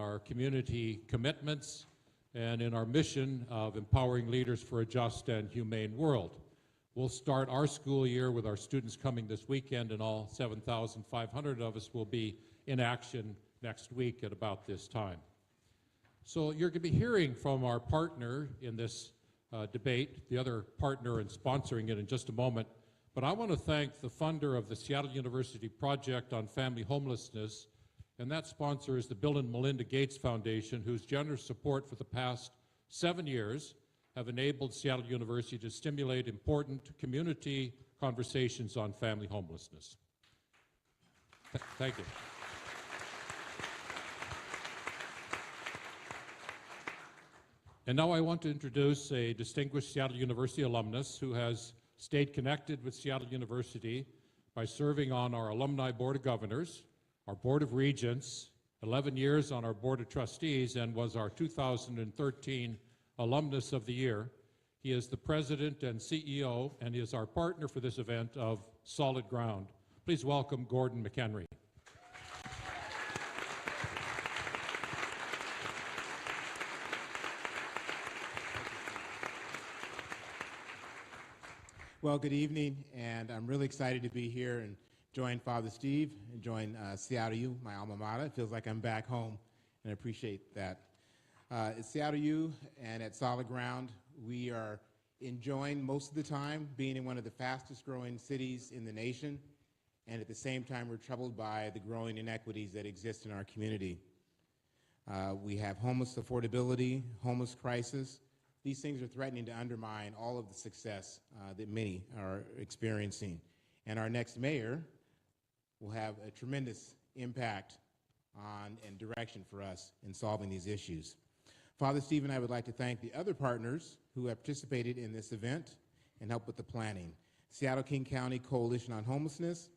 our community commitments and in our mission of empowering leaders for a just and humane world. We'll start our school year with our students coming this weekend, and all 7,500 of us will be in action next week at about this time. So you're going to be hearing from our partner in this debate, the other partner in sponsoring it in just a moment. But I want to thank the funder of the Seattle University Project on Family Homelessness, and that sponsor is the Bill and Melinda Gates Foundation, whose generous support for the past 7 years have enabled Seattle University to stimulate important community conversations on family homelessness. Thank you. And now I want to introduce a distinguished Seattle University alumnus who has stayed connected with Seattle University by serving on our Alumni Board of Governors, our Board of Regents, 11 years on our Board of Trustees, and was our 2013 Alumnus of the Year. He is the President and CEO, and he is our partner for this event of Solid Ground. Please welcome Gordon McHenry. Well, good evening, and I'm really excited to be here and join Father Steve and join Seattle U, my alma mater. It feels like I'm back home, and I appreciate that. At Seattle U and at Solid Ground, we are enjoying most of the time being in one of the fastest growing cities in the nation, and at the same time we're troubled by the growing inequities that exist in our community. We have homeless affordability, homeless crisis. These things are threatening to undermine all of the success that many are experiencing. And our next mayor will have a tremendous impact on and direction for us in solving these issues. Father Steve and I would like to thank the other partners who have participated in this event and helped with the planning. Seattle-King County Coalition on Homelessness,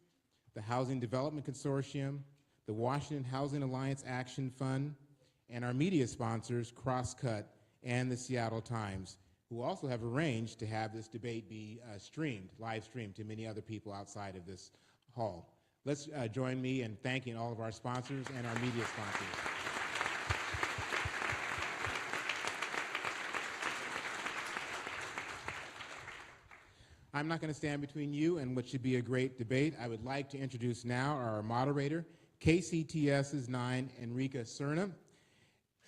the Housing Development Consortium, the Washington Housing Alliance Action Fund, and our media sponsors, Crosscut and the Seattle Times, who also have arranged to have this debate be live streamed to many other people outside of this hall. Let's join me in thanking all of our sponsors and our media sponsors. I'm not going to stand between you and what should be a great debate. I would like to introduce now our moderator, KCTS's 9, Enrique Cerna.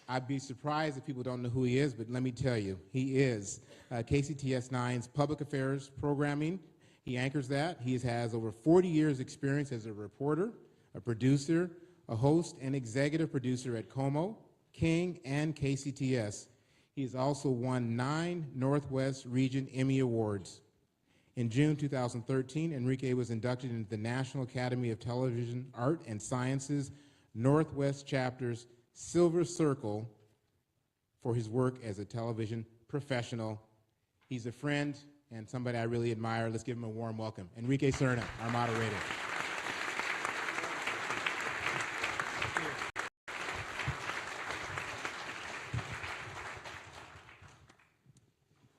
I'd be surprised if people don't know who he is, but let me tell you, he is KCTS 9's public affairs programming. He anchors that. He has over 40 years experience as a reporter, a producer, a host, and executive producer at Como, King, and KCTS. He has also won 9 Northwest Region Emmy Awards. In June 2013, Enrique was inducted into the National Academy of Television Art and Sciences Northwest Chapter's Silver Circle for his work as a television professional. He's a friend and somebody I really admire. Let's give him a warm welcome. Enrique Cerna, our moderator.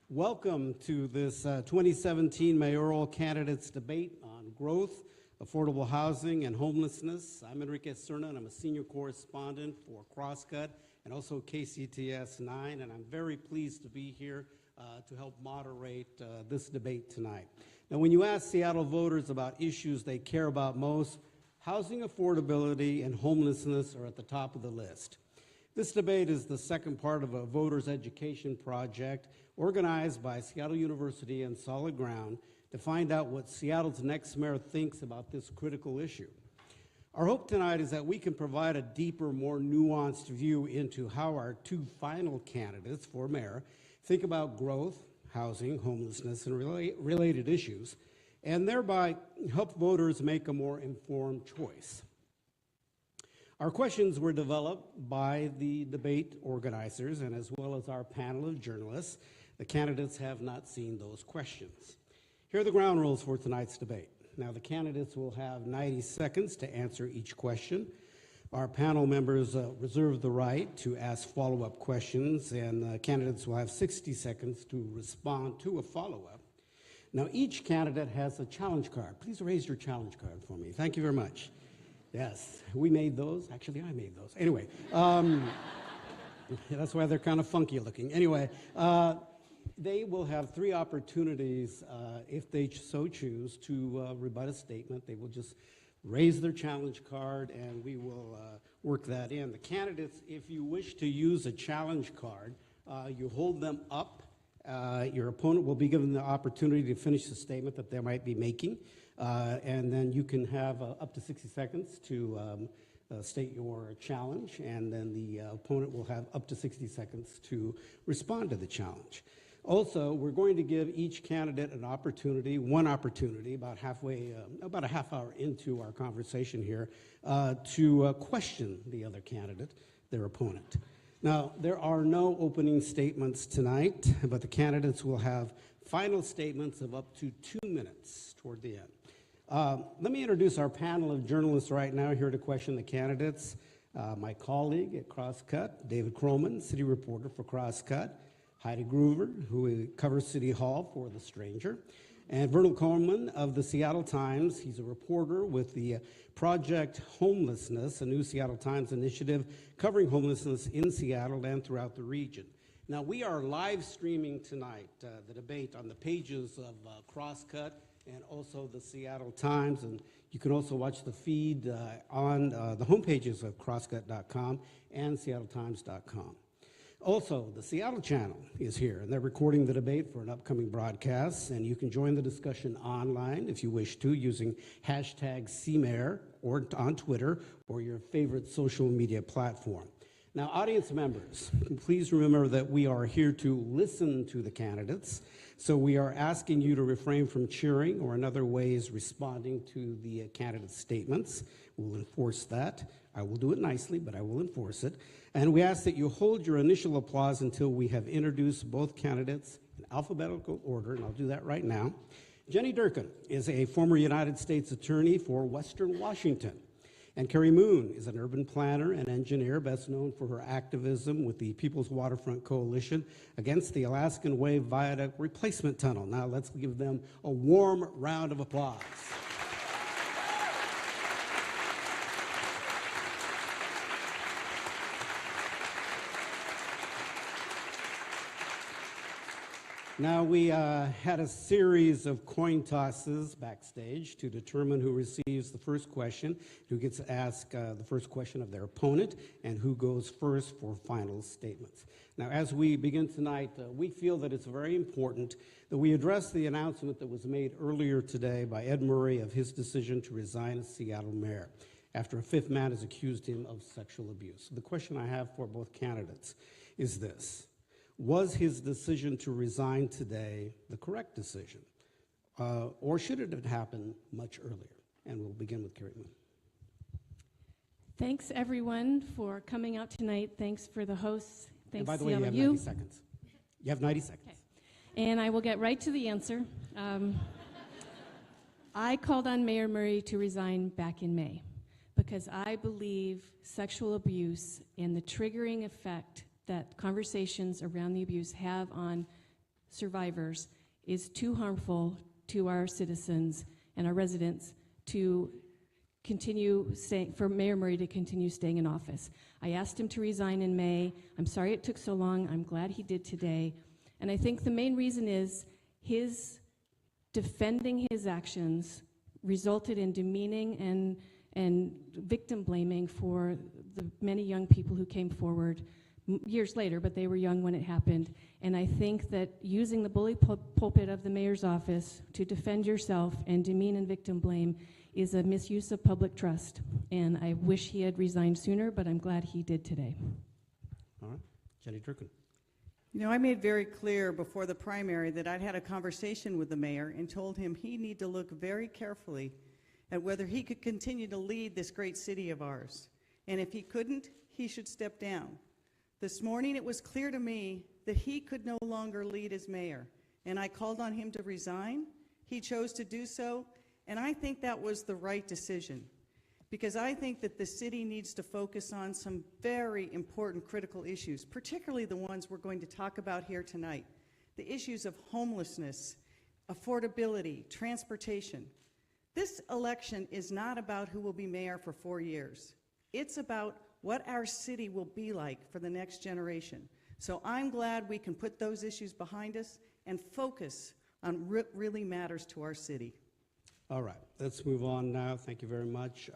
Welcome to this 2017 mayoral candidates debate on growth, affordable housing, and homelessness. I'm Enrique Cerna, and I'm a senior correspondent for Crosscut and also KCTS 9, and I'm very pleased to be here to help moderate this debate tonight. Now, when you ask Seattle voters about issues they care about most, housing affordability and homelessness are at the top of the list. This debate is the second part of a voters' education project organized by Seattle University and Solid Ground to find out what Seattle's next mayor thinks about this critical issue. Our hope tonight is that we can provide a deeper, more nuanced view into how our 2 final candidates for mayor think about growth, housing, homelessness, and related issues, and thereby help voters make a more informed choice. Our questions were developed by the debate organizers and as well as our panel of journalists. The candidates have not seen those questions. Here are the ground rules for tonight's debate. Now, the candidates will have 90 seconds to answer each question. Our panel members reserve the right to ask follow-up questions, and candidates will have 60 seconds to respond to a follow-up. Now, each candidate has a challenge card. Please raise your challenge card for me. Thank you very much. Yes, we made those. Actually, I made those. Anyway, that's why they're kind of funky looking. Anyway, they will have 3 opportunities if they so choose to rebut a statement. They will just raise their challenge card and we will work that in. The candidates, if you wish to use a challenge card, you hold them up. Your opponent will be given the opportunity to finish the statement that they might be making, and then you can have up to 60 seconds to state your challenge, and then the opponent will have up to 60 seconds to respond to the challenge. Also, we're going to give each candidate an opportunity, one opportunity, about halfway, about a half hour into our conversation here, to question the other candidate, their opponent. Now, there are no opening statements tonight, but the candidates will have final statements of up to 2 minutes toward the end. Let me introduce our panel of journalists right now here to question the candidates. My colleague at Crosscut, David Croman, city reporter for Crosscut, Heidi Groover, who covers City Hall for The Stranger, and Vernal Coleman of the Seattle Times. He's a reporter with the Project Homelessness, a new Seattle Times initiative covering homelessness in Seattle and throughout the region. Now, we are live streaming tonight the debate on the pages of Crosscut and also the Seattle Times, and you can also watch the feed on the homepages of crosscut.com and seattletimes.com. Also, the Seattle Channel is here, and they're recording the debate for an upcoming broadcast, and you can join the discussion online if you wish to using hashtag SEAMAYOR or on Twitter or your favorite social media platform. Now, audience members, please remember that we are here to listen to the candidates, so we are asking you to refrain from cheering or in other ways responding to the candidates' statements. We'll enforce that. I will do it nicely, but I will enforce it. And we ask that you hold your initial applause until we have introduced both candidates in alphabetical order, and I'll do that right now. Jenny Durkan is a former United States attorney for Western Washington. And Cary Moon is an urban planner and engineer, best known for her activism with the People's Waterfront Coalition against the Alaskan Way Viaduct Replacement Tunnel. Now let's give them a warm round of applause. Now, we had a series of coin tosses backstage to determine who receives the first question, who gets to ask the first question of their opponent, and who goes first for final statements. Now, as we begin tonight, we feel that it's very important that we address the announcement that was made earlier today by Ed Murray of his decision to resign as Seattle mayor after a 5th man has accused him of sexual abuse. So the question I have for both candidates is this. Was his decision to resign today the correct decision? Or should it have happened much earlier? And we'll begin with Cary Moon. Thanks, everyone, for coming out tonight. Thanks for the hosts. Thanks, And by the way, you have 90 seconds. You have 90 seconds. Okay. And I will get right to the answer. I called on Mayor Murray to resign back in May because I believe sexual abuse and the triggering effect that conversations around the abuse have on survivors is too harmful to our citizens and our residents to continue staying, for Mayor Murray to continue staying in office. I asked him to resign in May. I'm sorry it took so long. I'm glad he did today. And I think the main reason is his defending his actions resulted in demeaning and victim blaming for the many young people who came forward years later, but they were young when it happened. And I think that using the bully pulpit of the mayor's office to defend yourself and demean and victim blame is a misuse of public trust. And I wish he had resigned sooner, but I'm glad he did today. All right, Jenny Durkan. You know, I made very clear before the primary that I'd had a conversation with the mayor and told him he need to look very carefully at whether he could continue to lead this great city of ours. And if he couldn't, he should step down. This morning, it was clear to me that he could no longer lead as mayor, and I called on him to resign. He chose to do so, and I think that was the right decision, because I think that the city needs to focus on some very important critical issues, particularly the ones we're going to talk about here tonight, the issues of homelessness, affordability, transportation. This election is not about who will be mayor for 4 years. It's about what our city will be like for the next generation. So I'm glad we can put those issues behind us and focus on what really matters to our city. All right, let's move on now. Thank you very much.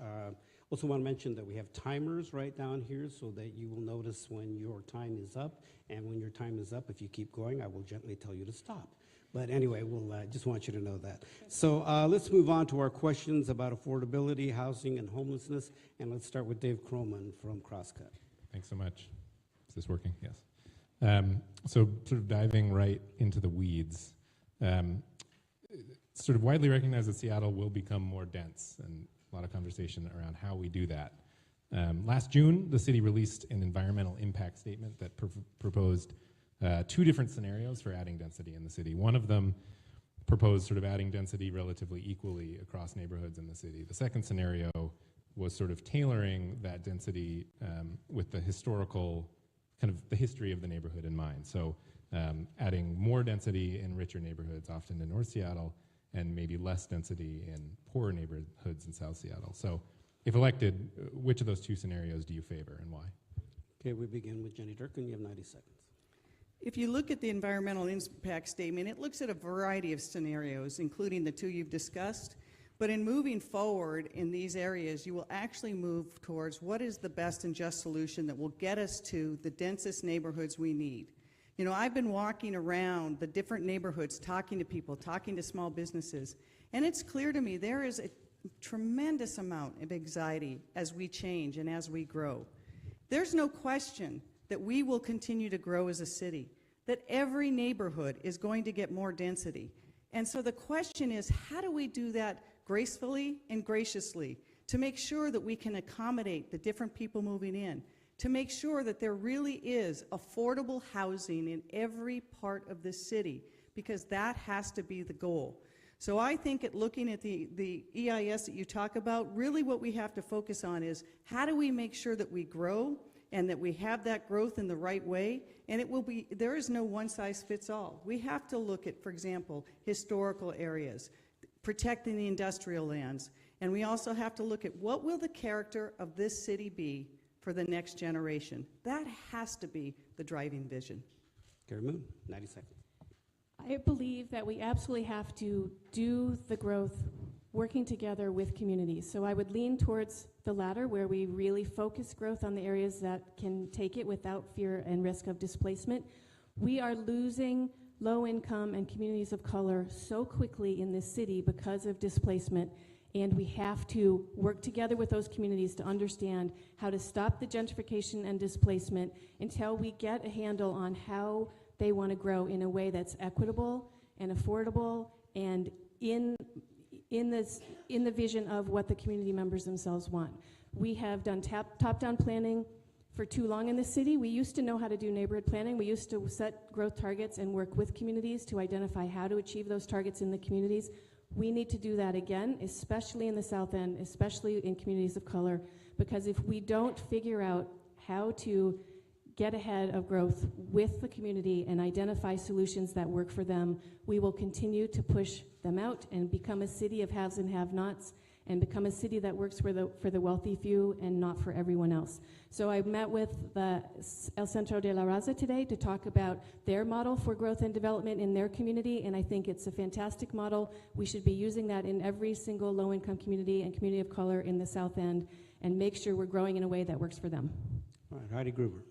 Also want to mention that we have timers right down here so that you will notice when your time is up. And when your time is up, if you keep going, I will gently tell you to stop. But anyway, we'll just want you to know that. So let's move on to our questions about affordability, housing, and homelessness. And let's start with Dave Croman from Crosscut. Thanks so much. Is this working? Yes. So sort of diving right into the weeds, it's sort of widely recognized that Seattle will become more dense, and a lot of conversation around how we do that. Last June, the city released an environmental impact statement that proposed 2 different scenarios for adding density in the city. One of them proposed sort of adding density relatively equally across neighborhoods in the city. The second scenario was sort of tailoring that density with the historical, kind of the history of the neighborhood in mind. So adding more density in richer neighborhoods, often in North Seattle, and maybe less density in poorer neighborhoods in South Seattle. So if elected, which of those 2 scenarios do you favor and why? Okay, we begin with Jenny Durkan. You have 90 seconds. If you look at the environmental impact statement, it looks at a variety of scenarios, including the 2 you've discussed. But in moving forward in these areas, you will actually move towards what is the best and just solution that will get us to the densest neighborhoods we need. You know, I've been walking around the different neighborhoods, talking to people, talking to small businesses, and it's clear to me there is a tremendous amount of anxiety as we change and as we grow. There's no question that we will continue to grow as a city, that every neighborhood is going to get more density. And so the question is, how do we do that gracefully and graciously to make sure that we can accommodate the different people moving in, to make sure that there really is affordable housing in every part of the city, because that has to be the goal. So I think at looking at the EIS that you talk about, really what we have to focus on is how do we make sure that we grow and that we have that growth in the right way, and it will be, there is no one size fits all. We have to look at, for example, historical areas, protecting the industrial lands, and we also have to look at what will the character of this city be for the next generation. That has to be the driving vision. Cary Moon, 90 seconds. I believe that we absolutely have to do the growth working together with communities. So I would lean towards the latter, where we really focus growth on the areas that can take it without fear and risk of displacement. We are losing low income and communities of color so quickly in this city because of displacement, and we have to work together with those communities to understand how to stop the gentrification and displacement until we get a handle on how they want to grow in a way that's equitable and affordable and in the vision of what the community members themselves want. We have done top-down planning for too long in the city. We used to know how to do neighborhood planning. We used to set growth targets and work with communities to identify how to achieve those targets in the communities. We need to do that again, especially in the South End, especially in communities of color, because if we don't figure out how to get ahead of growth with the community and identify solutions that work for them, we will continue to push them out and become a city of haves and have-nots, and become a city that works for the wealthy few and not for everyone else. So I met with the El Centro de la Raza today to talk about their model for growth and development in their community, and I think it's a fantastic model. We should be using that in every single low-income community and community of color in the South End, and make sure we're growing in a way that works for them. All right, Heidi Gruber.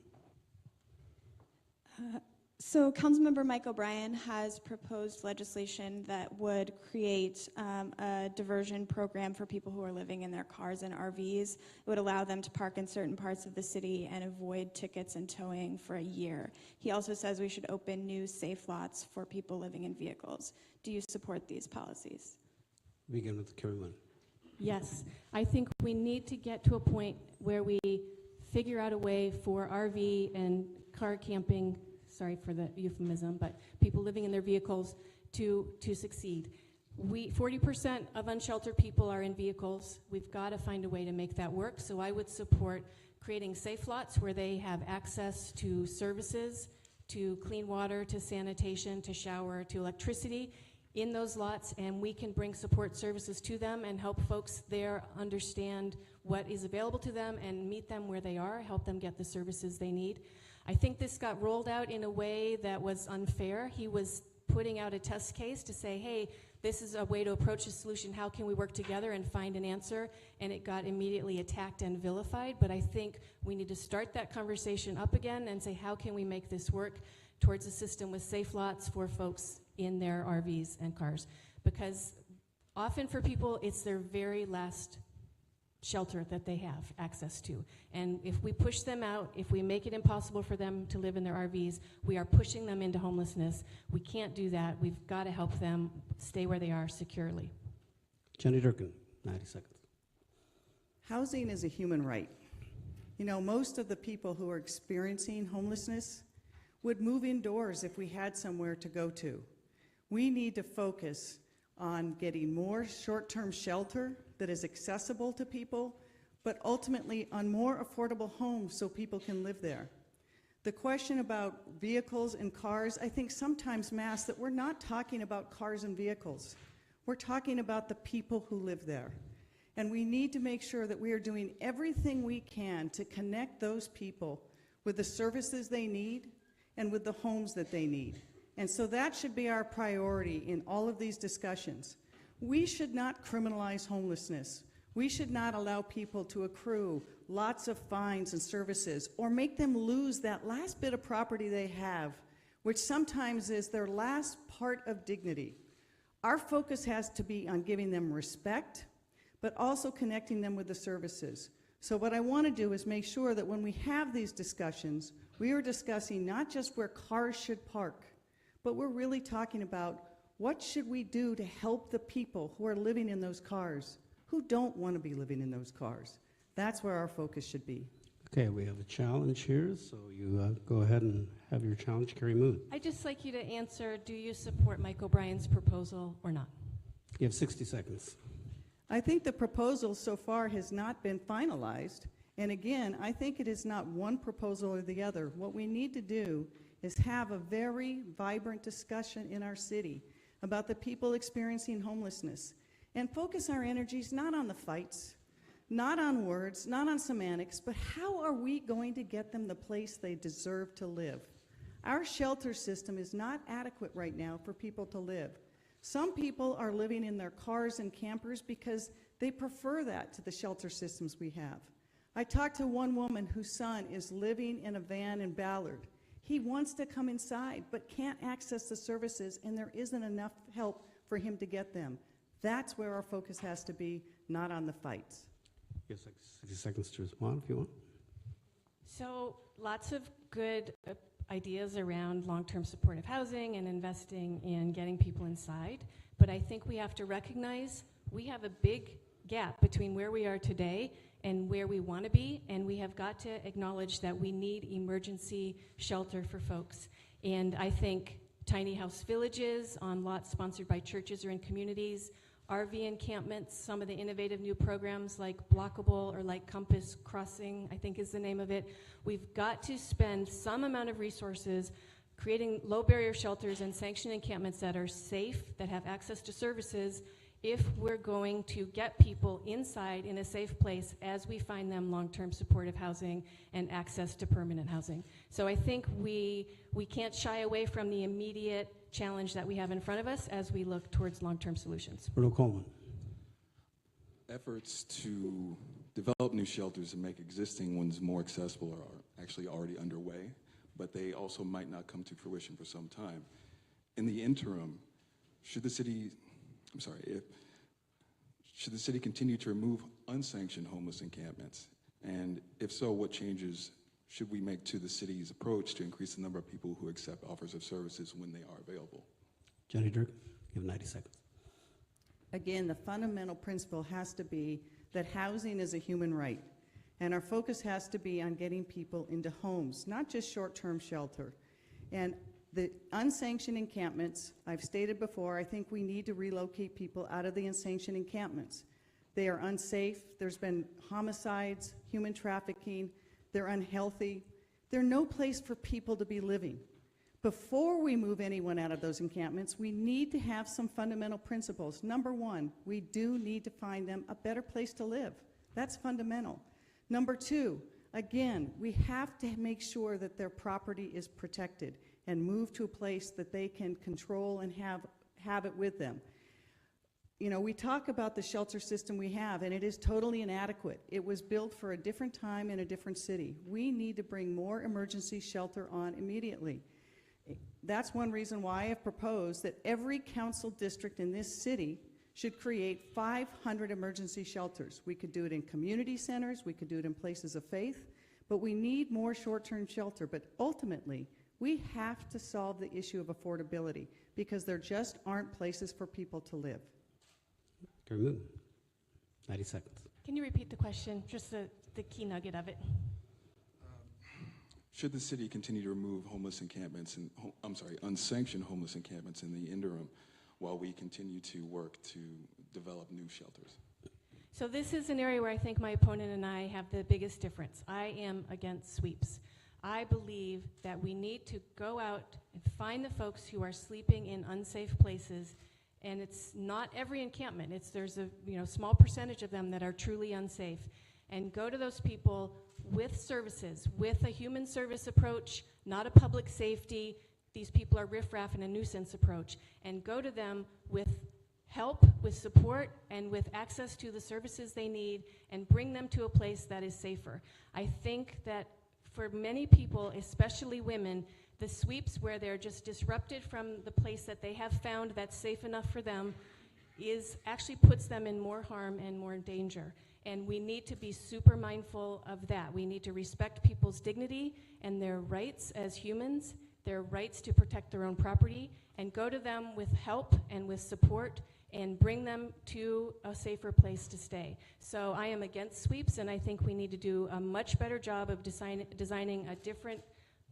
So Councilmember Mike O'Brien has proposed legislation that would create a diversion program for people who are living in their cars and RVs. It would allow them to park in certain parts of the city and avoid tickets and towing for a year. He also says we should open new safe lots for people living in vehicles. Do you support these policies? Begin with Cary Moon. Yes, I think we need to get to a point where we figure out a way for RV and car camping, sorry for the euphemism, but people living in their vehicles to succeed. 40% of unsheltered people are in vehicles. We've got to find a way to make that work. So I would support creating safe lots where they have access to services, to clean water, to sanitation, to shower, to electricity, in those lots, and we can bring support services to them and help folks there understand what is available to them and meet them where they are, help them get the services they need. I think this got rolled out in a way that was unfair. He was putting out a test case to say, hey, this is a way to approach a solution, how can we work together and find an answer? And it got immediately attacked and vilified, but I think we need to start that conversation up again and say, how can we make this work towards a system with safe lots for folks in their RVs and cars? Because often for people, it's their very last shelter that they have access to. And if we push them out, if we make it impossible for them to live in their RVs, we are pushing them into homelessness. We can't do that. We've got to help them stay where they are securely. Jenny Durkan, 90 seconds. Housing is a human right. You know, most of the people who are experiencing homelessness would move indoors if we had somewhere to go to. We need to focus on getting more short-term shelter that is accessible to people, but ultimately on more affordable homes so people can live there. The question about vehicles and cars, I think sometimes masks that we're not talking about cars and vehicles. We're talking about the people who live there. And we need to make sure that we are doing everything we can to connect those people with the services they need and with the homes that they need. And so that should be our priority in all of these discussions. We should not criminalize homelessness. We should not allow people to accrue lots of fines and services or make them lose that last bit of property they have, which sometimes is their last part of dignity. Our focus has to be on giving them respect, but also connecting them with the services. So what I want to do is make sure that when we have these discussions, we are discussing not just where cars should park, but we're really talking about what should we do to help the people who are living in those cars, who don't want to be living in those cars. That's where our focus should be. Okay, we have a challenge here, so you go ahead and have your challenge. Cary Moon. I'd just like you to answer, do you support Mike O'Brien's proposal or not? You have 60 seconds. I think the proposal so far has not been finalized. And again, I think it is not one proposal or the other. What we need to do is have a very vibrant discussion in our city about the people experiencing homelessness and focus our energies not on the fights, not on words, not on semantics, but how are we going to get them the place they deserve to live? Our shelter system is not adequate right now for people to live. Some people are living in their cars and campers because they prefer that to the shelter systems we have. I talked to one woman whose son is living in a van in Ballard. He wants to come inside, but can't access the services, and there isn't enough help for him to get them. That's where our focus has to be, not on the fights. You have 60 seconds to respond if you want. So lots of good ideas around long-term supportive housing and investing in getting people inside, but I think we have to recognize we have a big gap between where we are today and where we want to be, and we have got to acknowledge that we need emergency shelter for folks. And I think tiny house villages on lots sponsored by churches or in communities, RV encampments, some of the innovative new programs like Blockable or like Compass Crossing, I think is the name of it. We've got to spend some amount of resources creating low barrier shelters and sanctioned encampments that are safe, that have access to services, if we're going to get people inside in a safe place as we find them long-term supportive housing and access to permanent housing. So I think we can't shy away from the immediate challenge that we have in front of us as we look towards long-term solutions. Bruno Coleman. Efforts to develop new shelters and make existing ones more accessible are actually already underway, but they also might not come to fruition for some time. In the interim, should the city continue to remove unsanctioned homeless encampments? And if so, what changes should we make to the city's approach to increase the number of people who accept offers of services when they are available? Jenny Durkan, you have 90 seconds. Again, the fundamental principle has to be that housing is a human right. And our focus has to be on getting people into homes, not just short-term shelter. And the unsanctioned encampments, I've stated before, I think we need to relocate people out of the unsanctioned encampments. They are unsafe. There's been homicides, human trafficking. They're unhealthy. They're no place for people to be living. Before we move anyone out of those encampments, we need to have some fundamental principles. Number one, we do need to find them a better place to live. That's fundamental. Number two, again, we have to make sure that their property is protected and move to a place that they can control and have it with them. You know, we talk about the shelter system we have, and it is totally inadequate. It was built for a different time in a different city. We need to bring more emergency shelter on immediately. That's one reason why I have proposed that every council district in this city should create 500 emergency shelters. We could do it in community centers, we could do it in places of faith, but we need more short-term shelter. But ultimately, we have to solve the issue of affordability because there just aren't places for people to live. Very good. 90 seconds. Can you repeat the question, just the key nugget of it? Should the city continue to remove homeless encampments and, unsanctioned homeless encampments in the interim while we continue to work to develop new shelters? So this is an area where I think my opponent and I have the biggest difference. I am against sweeps. I believe that we need to go out and find the folks who are sleeping in unsafe places, and it's not every encampment. There's a small percentage of them that are truly unsafe, and go to those people with services, with a human service approach, not a public safety, these people are riffraff and a nuisance approach, and go to them with help, with support, and with access to the services they need, and bring them to a place that is safer. I think that for many people, especially women, the sweeps where they're just disrupted from the place that they have found that's safe enough for them actually puts them in more harm and more danger. And we need to be super mindful of that. We need to respect people's dignity and their rights as humans, their rights to protect their own property, and go to them with help and with support and bring them to a safer place to stay. So I am against sweeps, and I think we need to do a much better job of designing a different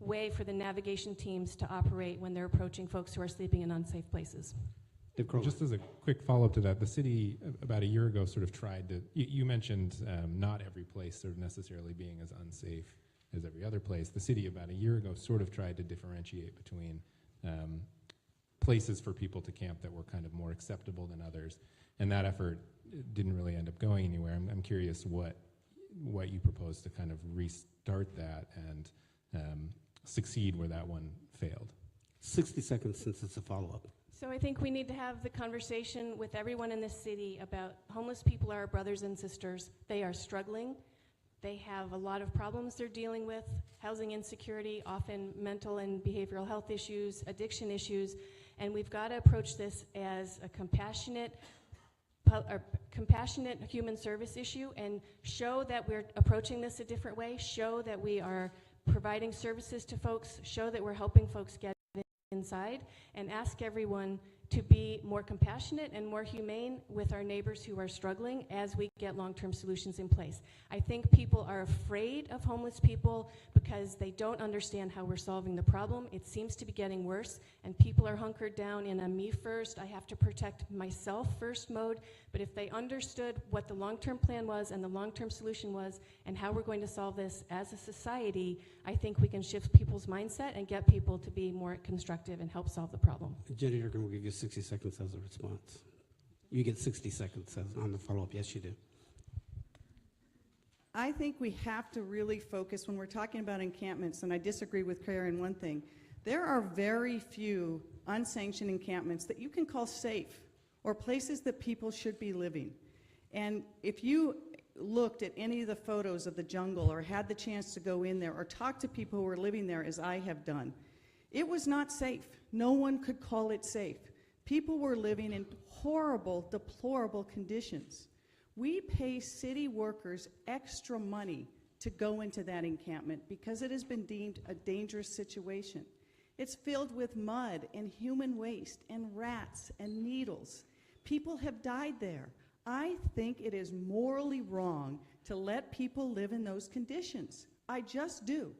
way for the navigation teams to operate when they're approaching folks who are sleeping in unsafe places. Just as a quick follow-up to that, the city about a year ago sort of tried to, you mentioned not every place sort of necessarily being as unsafe as every other place. The city about a year ago sort of tried to differentiate between places for people to camp that were kind of more acceptable than others, and that effort didn't really end up going anywhere. I'm curious what you propose to kind of restart that and succeed where that one failed. 60 seconds since it's a follow-up. So I think we need to have the conversation with everyone in this city about homeless people are our brothers and sisters. They are struggling. They have a lot of problems they're dealing with, housing insecurity, often mental and behavioral health issues, addiction issues, and we've got to approach this as a compassionate human service issue and show that we're approaching this a different way, show that we are providing services to folks, show that we're helping folks get inside, and ask everyone to be more compassionate and more humane with our neighbors who are struggling as we get long-term solutions in place. I think people are afraid of homeless people because they don't understand how we're solving the problem. It seems to be getting worse, and people are hunkered down in a me first, I have to protect myself first mode. But if they understood what the long-term plan was and the long-term solution was and how we're going to solve this as a society, I think we can shift people's mindset and get people to be more constructive and help solve the problem. Jenny Durkan will give you 60 seconds as a response. You get 60 seconds on the follow-up. Yes, you do. I think we have to really focus when we're talking about encampments, and I disagree with Cary in one thing. There are very few unsanctioned encampments that you can call safe or places that people should be living. And if you looked at any of the photos of the jungle or had the chance to go in there or talk to people who were living there, as I have done, it was not safe. No one could call it safe. People were living in horrible, deplorable conditions. We pay city workers extra money to go into that encampment because it has been deemed a dangerous situation. It's filled with mud and human waste and rats and needles. People have died there. I think it is morally wrong to let people live in those conditions. I just do.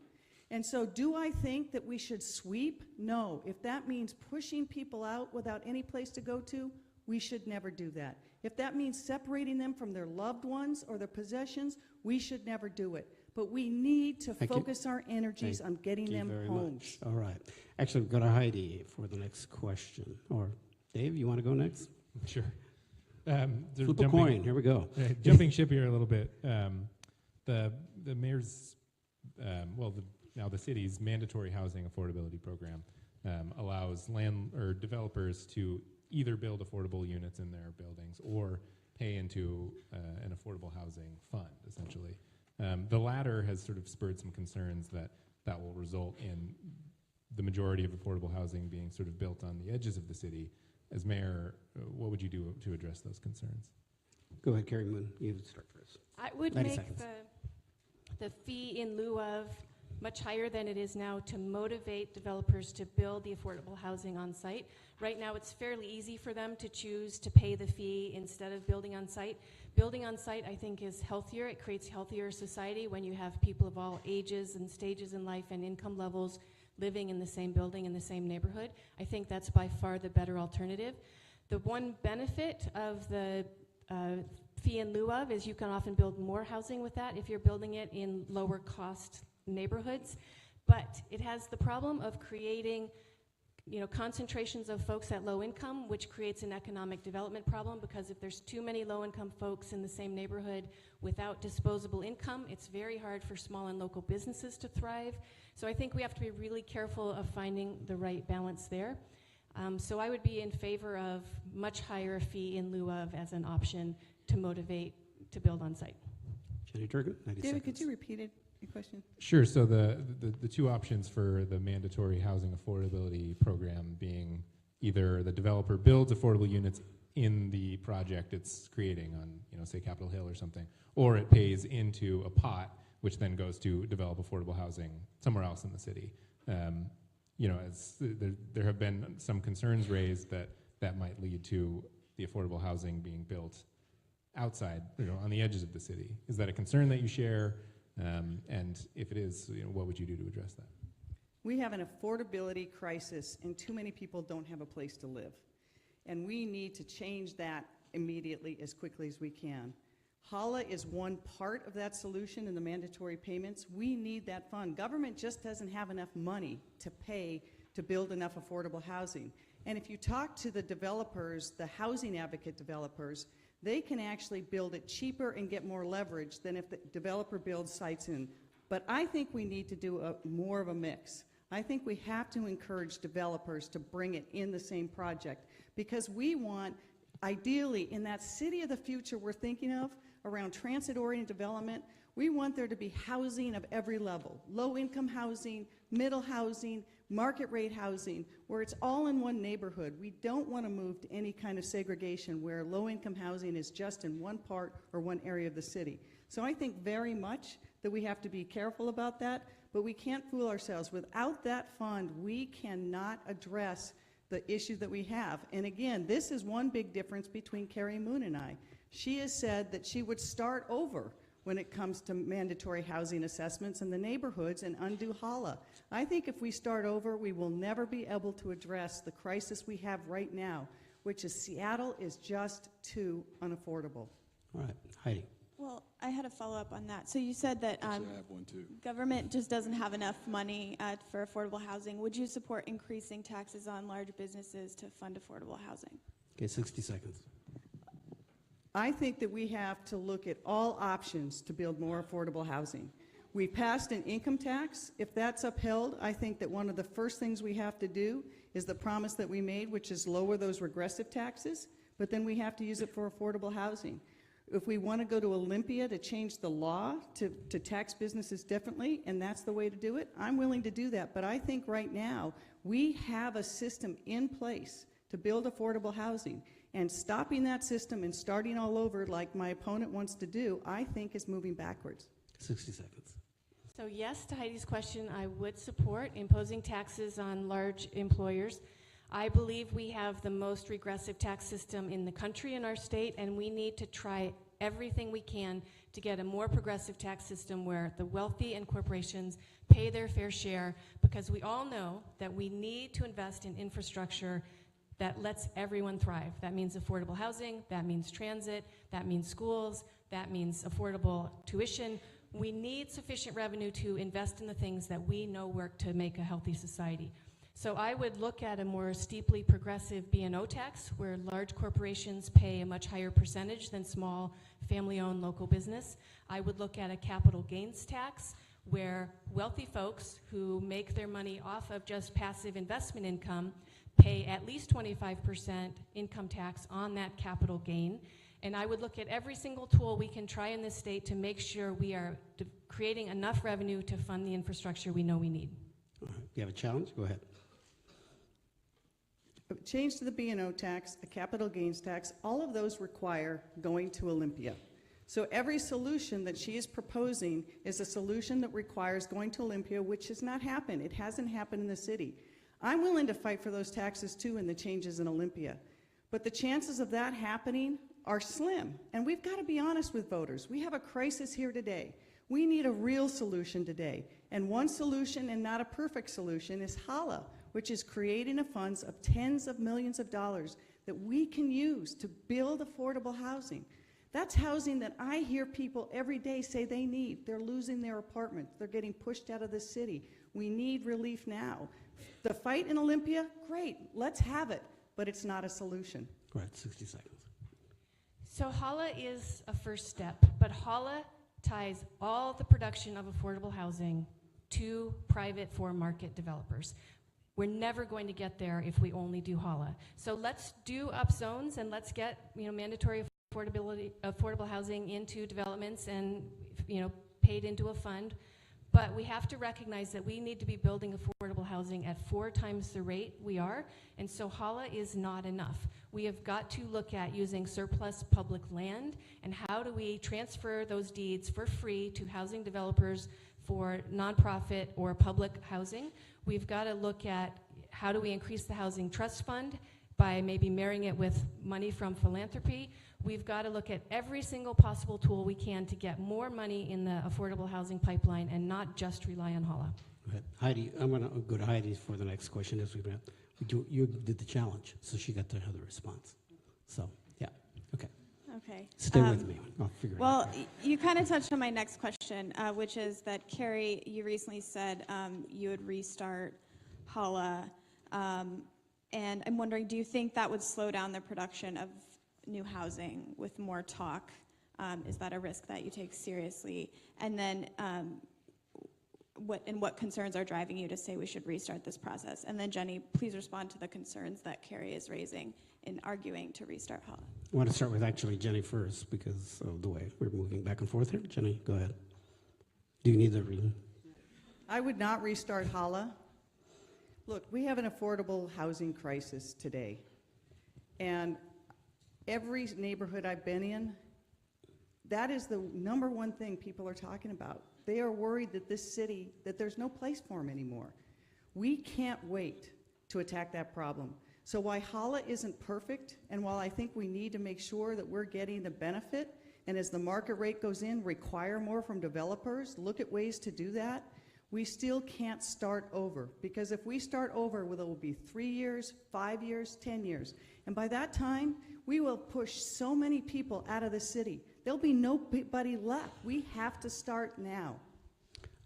And so do I think that we should sweep? No. If that means pushing people out without any place to go to, we should never do that. If that means separating them from their loved ones or their possessions, we should never do it. But but we need to Thank you. focus our energies Thank on getting you them very homes. much. All right. Actually, we've got a Heidi for the next question. Or Dave, you want to go next? Sure. Flip a coin. Here we go. Jumping ship here a little bit. The mayor's, now the city's mandatory housing affordability program allows developers to either build affordable units in their buildings or pay into an affordable housing fund, essentially. The latter has sort of spurred some concerns that will result in the majority of affordable housing being sort of built on the edges of the city. As mayor, what would you do to address those concerns? Go ahead, Cary Moon. You start first. I would 90 make seconds. the fee in lieu of much higher than it is now to motivate developers to build the affordable housing on site. Right now, it's fairly easy for them to choose to pay the fee instead of building on site. Building on site, I think, is healthier. It creates healthier society when you have people of all ages and stages in life and income levels living in the same building in the same neighborhood. I think that's by far the better alternative. The one benefit of the fee in lieu of is you can often build more housing with that if you're building it in lower cost neighborhoods, but it has the problem of creating concentrations of folks at low income, which creates an economic development problem, because if there's too many low income folks in the same neighborhood without disposable income, it's very hard for small and local businesses to thrive. So I think we have to be really careful of finding the right balance there. So I would be in favor of much higher fee in lieu of as an option to motivate to build on site. Jenny Durkan, 90 David, seconds. could you repeat it? Your question? Sure. So the two options for the mandatory housing affordability program being either the developer builds affordable units in the project it's creating on, say Capitol Hill or something, or it pays into a pot, which then goes to develop affordable housing somewhere else in the city. As there have been some concerns raised that might lead to the affordable housing being built outside, on the edges of the city. Is that a concern that you share? And if it is, what would you do to address that? We have an affordability crisis, and too many people don't have a place to live. And we need to change that immediately as quickly as we can. HALA is one part of that solution in the mandatory payments. We need that fund. Government just doesn't have enough money to pay to build enough affordable housing. And if you talk to the developers, the housing advocate developers, they can actually build it cheaper and get more leverage than if the developer builds sites in. But I think we need to do more of a mix. I think we have to encourage developers to bring it in the same project, because we want, ideally, in that city of the future we're thinking of, around transit-oriented development, we want there to be housing of every level, low-income housing, middle housing, market rate housing, where it's all in one neighborhood. We don't want to move to any kind of segregation where low-income housing is just in one part or one area of the city. So I think very much that we have to be careful about that, but we can't fool ourselves. Without that fund, we cannot address the issues that we have. And again, this is one big difference between Cary Moon and I. She has said that she would start over when it comes to mandatory housing assessments in the neighborhoods and undo HALA. I think if we start over, we will never be able to address the crisis we have right now, which is Seattle is just too unaffordable. All right, Heidi. Well, I had a follow-up on that. So you said that Actually, I have one too. government just doesn't have enough money for affordable housing. Would you support increasing taxes on large businesses to fund affordable housing? Okay, 60 seconds. I think that we have to look at all options to build more affordable housing. We passed an income tax. If that's upheld, I think that one of the first things we have to do is the promise that we made, which is lower those regressive taxes, but then we have to use it for affordable housing. If we want to go to Olympia to change the law to tax businesses differently, and that's the way to do it, I'm willing to do that. But I think right now we have a system in place to build affordable housing. And stopping that system and starting all over like my opponent wants to do, I think is moving backwards. 60 seconds. So yes, to Heidi's question, I would support imposing taxes on large employers. I believe we have the most regressive tax system in the country in our state, and we need to try everything we can to get a more progressive tax system where the wealthy and corporations pay their fair share, because we all know that we need to invest in infrastructure that lets everyone thrive. That means affordable housing, that means transit, that means schools, that means affordable tuition. We need sufficient revenue to invest in the things that we know work to make a healthy society. So I would look at a more steeply progressive B&O tax, where large corporations pay a much higher percentage than small family-owned local business. I would look at a capital gains tax, where wealthy folks who make their money off of just passive investment income pay at least 25% income tax on that capital gain. And I would look at every single tool we can try in this state to make sure we are creating enough revenue to fund the infrastructure we know we need. You have a challenge? Go ahead. A change to the B&O tax, a capital gains tax, all of those require going to Olympia. So every solution that she is proposing is a solution that requires going to Olympia, which has not happened. It hasn't happened in the city. I'm willing to fight for those taxes too and the changes in Olympia. But the chances of that happening are slim. And we've got to be honest with voters. We have a crisis here today. We need a real solution today. And one solution, and not a perfect solution, is HALA, which is creating a funds of tens of millions of dollars that we can use to build affordable housing. That's housing that I hear people every day say they need. They're losing their apartments. They're getting pushed out of the city. We need relief now. The fight in Olympia, great, let's have it, but it's not a solution. Go ahead, 60 seconds. So HALA is a first step, but HALA ties all the production of affordable housing to private for-market developers. We're never going to get there if we only do HALA. So let's do upzones and let's get mandatory affordable housing into developments and paid into a fund. But we have to recognize that we need to be building affordable housing at 4 times the rate we are, and so HALA is not enough. We have got to look at using surplus public land and how do we transfer those deeds for free to housing developers for nonprofit or public housing. We've got to look at how do we increase the housing trust fund by maybe marrying it with money from philanthropy. We've got to look at every single possible tool we can to get more money in the affordable housing pipeline and not just rely on HALA. Go ahead. Heidi, I'm going to go to Heidi for the next question. As you did the challenge, so she got to have the response. So, yeah, okay. Okay. Stay with me. I'll figure it out. Well, you kind of touched on my next question, which is that, Cary, you recently said you would restart HALA, and I'm wondering, do you think that would slow down the production of new housing with more talk? Is that a risk that you take seriously? And then what concerns are driving you to say we should restart this process? And then Jenny, please respond to the concerns that Cary is raising in arguing to restart HALA. I want to start with actually Jenny first because of the way we're moving back and forth here. Jenny, go ahead. Do you need the reading? I would not restart HALA. Look, we have an affordable housing crisis today. And every neighborhood I've been in, that is the #1 thing people are talking about. They are worried that this city, that there's no place for them anymore. We can't wait to attack that problem. So while HALA isn't perfect, and while I think we need to make sure that we're getting the benefit, and as the market rate goes in, require more from developers, look at ways to do that, we still can't start over. Because if we start over, well, it will be 3 years, 5 years, 10 years. And by that time, we will push so many people out of the city. There'll be nobody left. We have to start now.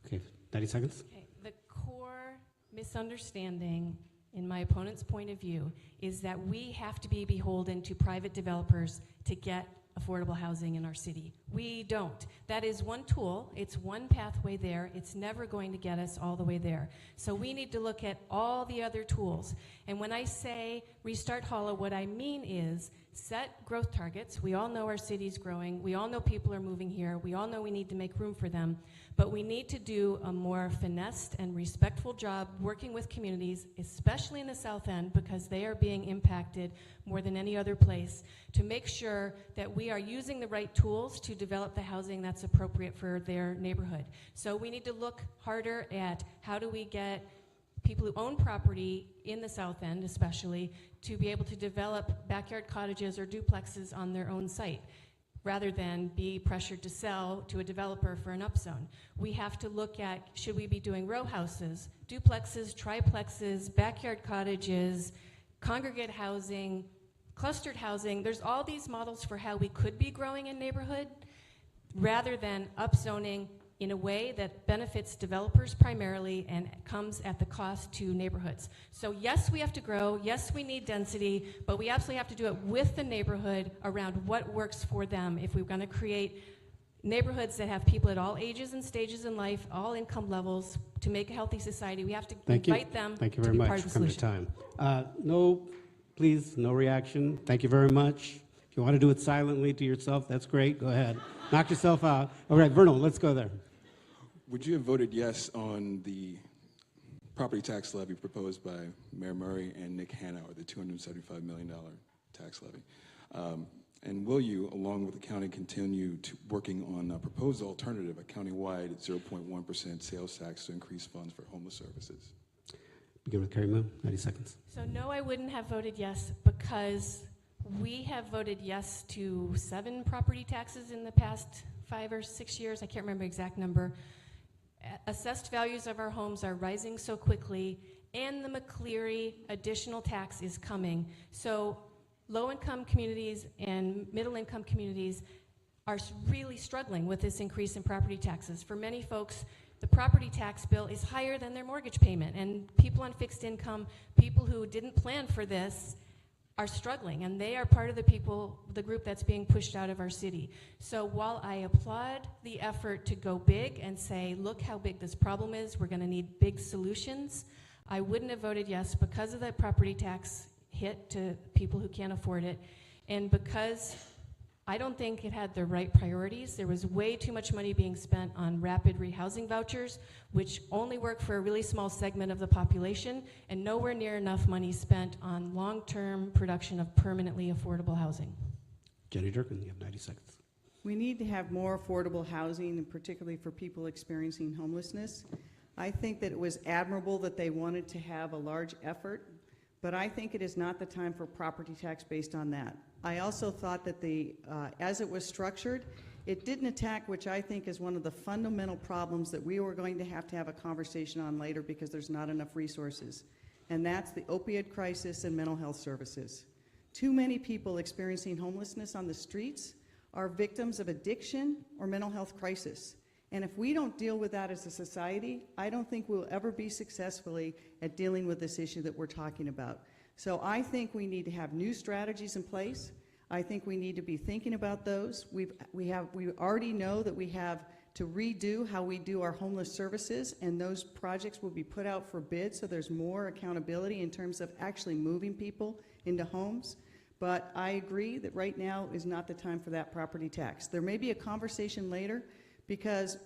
Okay, 90 seconds. Okay. The core misunderstanding, in my opponent's point of view, is that we have to be beholden to private developers to get affordable housing in our city. We don't. That is one tool. It's one pathway there. It's never going to get us all the way there. So we need to look at all the other tools. And when I say restart HALA, what I mean is set growth targets. We all know our city's growing. We all know people are moving here. We all know we need to make room for them. But we need to do a more finessed and respectful job working with communities, especially in the South End, because they are being impacted more than any other place, to make sure that we are using the right tools to develop the housing that's appropriate for their neighborhood. So we need to look harder at how do we get people who own property in the South End especially to be able to develop backyard cottages or duplexes on their own site, rather than be pressured to sell to a developer for an upzone. We have to look at, should we be doing row houses, duplexes, triplexes, backyard cottages, congregate housing, clustered housing. There's all these models for how we could be growing a neighborhood, rather than upzoning in a way that benefits developers primarily and comes at the cost to neighborhoods. So yes, we have to grow, yes, we need density, but we absolutely have to do it with the neighborhood around what works for them. If we're going to create neighborhoods that have people at all ages and stages in life, all income levels, to make a healthy society, we have to invite them Thank you to very be much part of the for coming to solution. time. No, please, no reaction. Thank you very much. If you want to do it silently to yourself, that's great. Go ahead. Knock yourself out. All right, Vernal, let's go there. Would you have voted yes on the property tax levy proposed by Mayor Murray and Nick Hanauer, the $275 million tax levy? And will you, along with the county, continue working on a proposed alternative, a countywide 0.1% sales tax to increase funds for homeless services? Begin with Cary Moon, 90 seconds. So no, I wouldn't have voted yes, because we have voted yes to 7 property taxes in the past 5 or 6 years. I can't remember the exact number. Assessed values of our homes are rising so quickly, and the McCleary additional tax is coming. So low-income communities and middle-income communities are really struggling with this increase in property taxes. For many folks, the property tax bill is higher than their mortgage payment, and people on fixed income, people who didn't plan for this, are struggling, and they are part of the group that's being pushed out of our city. So while I applaud the effort to go big and say, look how big this problem is, we're gonna need big solutions, I wouldn't have voted yes because of that property tax hit to people who can't afford it, and because I don't think it had the right priorities. There was way too much money being spent on rapid rehousing vouchers, which only work for a really small segment of the population, and nowhere near enough money spent on long-term production of permanently affordable housing. Jenny Durkan, you have 90 seconds. We need to have more affordable housing, and particularly for people experiencing homelessness. I think that it was admirable that they wanted to have a large effort, but I think it is not the time for property tax based on that. I also thought that as it was structured, it didn't attack, which I think is one of the fundamental problems that we were going to have a conversation on later because there's not enough resources, and that's the opioid crisis and mental health services. Too many people experiencing homelessness on the streets are victims of addiction or mental health crisis. And if we don't deal with that as a society, I don't think we'll ever be successfully at dealing with this issue that we're talking about. So I think we need to have new strategies in place. I think we need to be thinking about those. We already know that we have to redo how we do our homeless services, and those projects will be put out for bid, so there's more accountability in terms of actually moving people into homes. But I agree that right now is not the time for that property tax. There may be a conversation later, because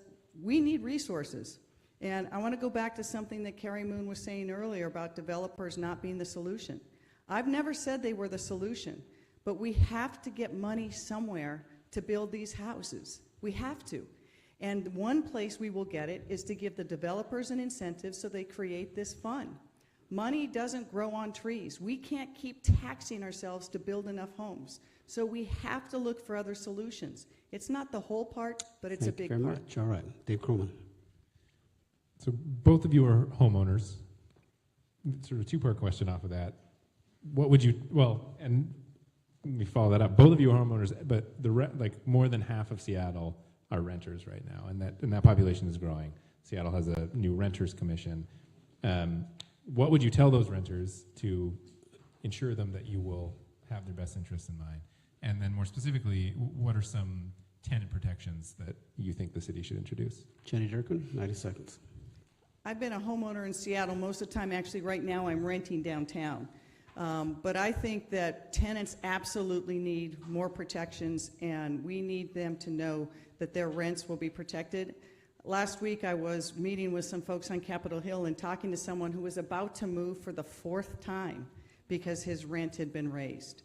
we need resources. And I want to go back to something that Cary Moon was saying earlier about developers not being the solution. I've never said they were the solution, but we have to get money somewhere to build these houses. We have to. And one place we will get it is to give the developers an incentive so they create this fund. Money doesn't grow on trees. We can't keep taxing ourselves to build enough homes. So we have to look for other solutions. It's not the whole part, but it's a big part. Thank you very much. All right, Dave Krulman. So both of you are homeowners. Sort of a two-part question off of that. What would you, well, and let me follow that up. Both of you are homeowners, but like more than half of Seattle are renters right now, and that population is growing. Seattle has a new renters commission. What would you tell those renters to ensure them that you will have their best interests in mind? And then more specifically, what are some tenant protections that you think the city should introduce? Jenny Durkan, 90 seconds. I've been a homeowner in Seattle most of the time. Actually, right now I'm renting downtown. But I think that tenants absolutely need more protections, and we need them to know that their rents will be protected. Last week I was meeting with some folks on Capitol Hill and talking to someone who was about to move for the 4th time because his rent had been raised.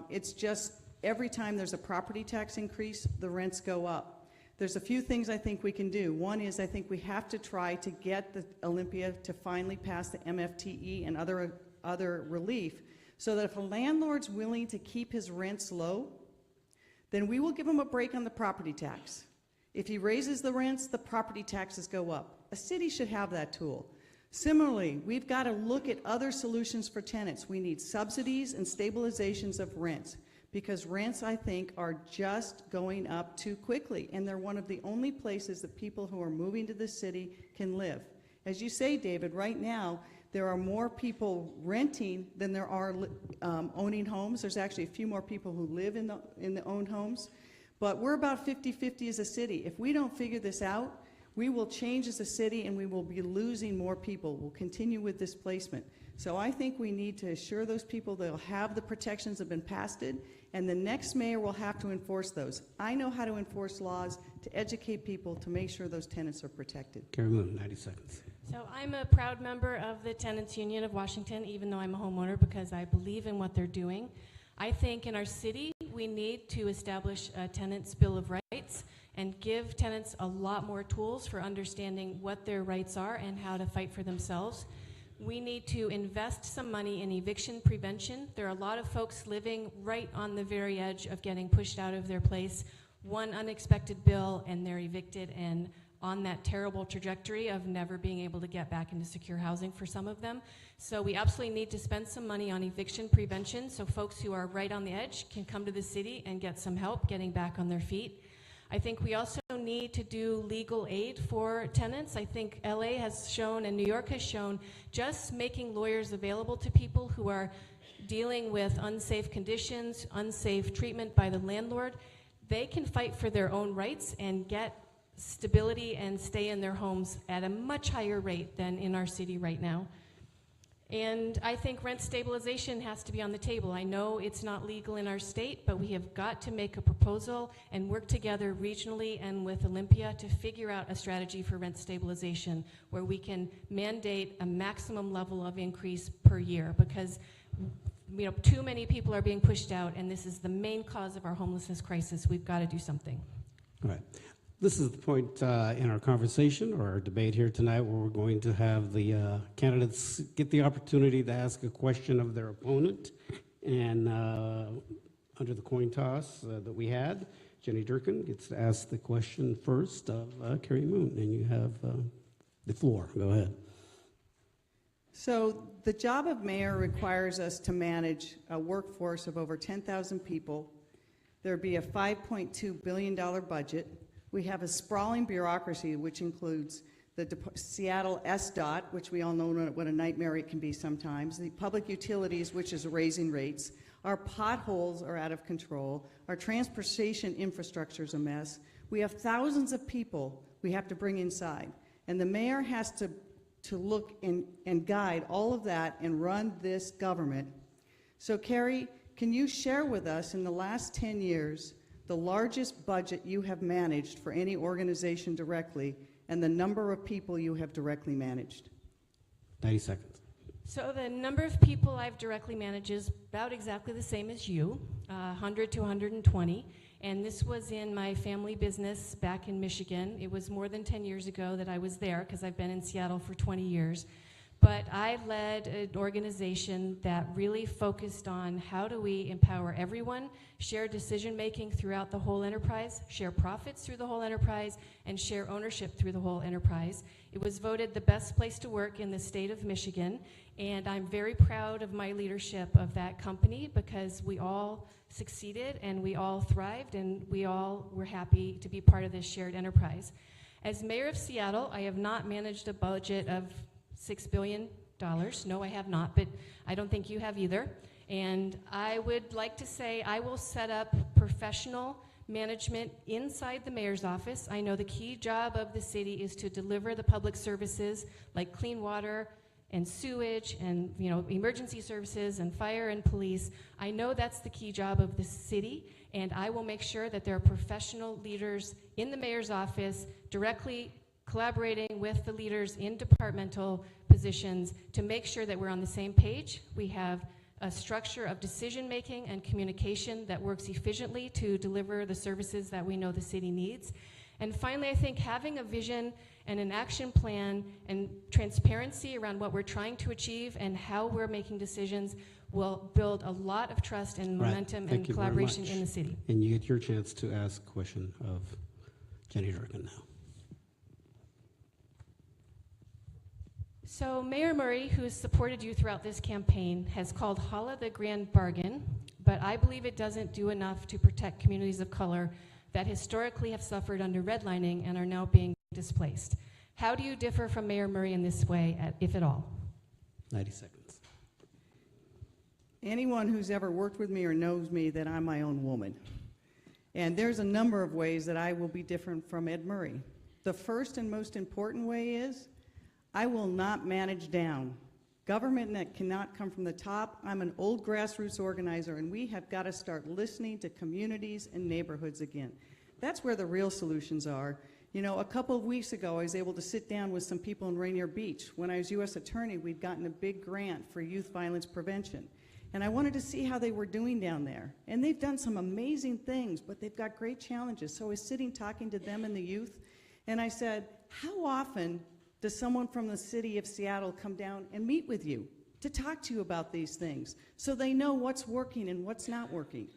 It's just every time there's a property tax increase, the rents go up. There's a few things I think we can do. One is I think we have to try to get the Olympia to finally pass the MFTE and other relief, so that if a landlord's willing to keep his rents low, then we will give him a break on the property tax. If he raises the rents, the property taxes go up. A city should have that tool. Similarly, we've got to look at other solutions for tenants. We need subsidies and stabilizations of rents, because rents, I think, are just going up too quickly, and they're one of the only places that people who are moving to this city can live. As you say, David, right now, there are more people renting than there are owning homes. There's actually a few more people who live in the owned homes, but we're about 50-50 as a city. If we don't figure this out, we will change as a city and we will be losing more people. We'll continue with displacement. So I think we need to assure those people they'll have the protections that have been passed, and the next mayor will have to enforce those. I know how to enforce laws, to educate people, to make sure those tenants are protected. Cary Moon, 90 seconds. So I'm a proud member of the Tenants Union of Washington, even though I'm a homeowner, because I believe in what they're doing. I think in our city, we need to establish a tenant's bill of rights and give tenants a lot more tools for understanding what their rights are and how to fight for themselves. We need to invest some money in eviction prevention. There are a lot of folks living right on the very edge of getting pushed out of their place. One unexpected bill and they're evicted and on that terrible trajectory of never being able to get back into secure housing for some of them. So we absolutely need to spend some money on eviction prevention so folks who are right on the edge can come to the city and get some help getting back on their feet. I think we also need to do legal aid for tenants. I think LA has shown and New York has shown just making lawyers available to people who are dealing with unsafe conditions, unsafe treatment by the landlord. They can fight for their own rights and get stability and stay in their homes at a much higher rate than in our city right now. And I think rent stabilization has to be on the table. I know it's not legal in our state, but we have got to make a proposal and work together regionally and with Olympia to figure out a strategy for rent stabilization where we can mandate a maximum level of increase per year, because too many people are being pushed out, and this is the main cause of our homelessness crisis. We've got to do something. All right. This is the point in our conversation or our debate here tonight where we're going to have the candidates get the opportunity to ask a question of their opponent. And under the coin toss that we had, Jenny Durkan gets to ask the question first of Cary Moon. And you have the floor. Go ahead. So the job of mayor requires us to manage a workforce of over 10,000 people. There'd be a $5.2 billion budget. We have a sprawling bureaucracy, which includes the Seattle SDOT, which we all know what a nightmare it can be sometimes, the public utilities, which is raising rates, our potholes are out of control, our transportation infrastructure is a mess. We have thousands of people we have to bring inside, and the mayor has to look and guide all of that and run this government. So, Cary, can you share with us in the last 10 years the largest budget you have managed for any organization directly and the number of people you have directly managed? 90 seconds. So the number of people I've directly managed is about exactly the same as you, 100 to 120. And this was in my family business back in Michigan. It was more than 10 years ago that I was there because I've been in Seattle for 20 years. But I led an organization that really focused on how do we empower everyone, share decision-making throughout the whole enterprise, share profits through the whole enterprise, and share ownership through the whole enterprise. It was voted the best place to work in the state of Michigan, and I'm very proud of my leadership of that company because we all succeeded and we all thrived and we all were happy to be part of this shared enterprise. As mayor of Seattle, I have not managed a budget of $6 billion. No, I have not, but I don't think you have either. And I would like to say I will set up professional management inside the mayor's office. I know the key job of the city is to deliver the public services like clean water and sewage and emergency services and fire and police. I know that's the key job of the city, and I will make sure that there are professional leaders in the mayor's office directly collaborating with the leaders in departmental positions to make sure that we're on the same page. We have a structure of decision-making and communication that works efficiently to deliver the services that we know the city needs. And finally, I think having a vision and an action plan and transparency around what we're trying to achieve and how we're making decisions will build a lot of trust and momentum and collaboration in the city. And you get your chance to ask a question of Jenny Durkan now. So Mayor Murray, who has supported you throughout this campaign, has called HALA the grand bargain, but I believe it doesn't do enough to protect communities of color that historically have suffered under redlining and are now being displaced. How do you differ from Mayor Murray in this way, if at all? 90 seconds. Anyone who's ever worked with me or knows me that I'm my own woman. And there's a number of ways that I will be different from Ed Murray. The first and most important way is I will not manage down. Government that cannot come from the top. I'm an old grassroots organizer, and we have got to start listening to communities and neighborhoods again. That's where the real solutions are. You know, a couple of weeks ago, I was able to sit down with some people in Rainier Beach. When I was U.S. Attorney, we'd gotten a big grant for youth violence prevention. And I wanted to see how they were doing down there. And they've done some amazing things, but they've got great challenges. So I was sitting talking to them and the youth, and I said, how often does someone from the city of Seattle come down and meet with you to talk to you about these things so they know what's working and what's not working?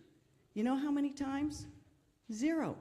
You know how many times? 0.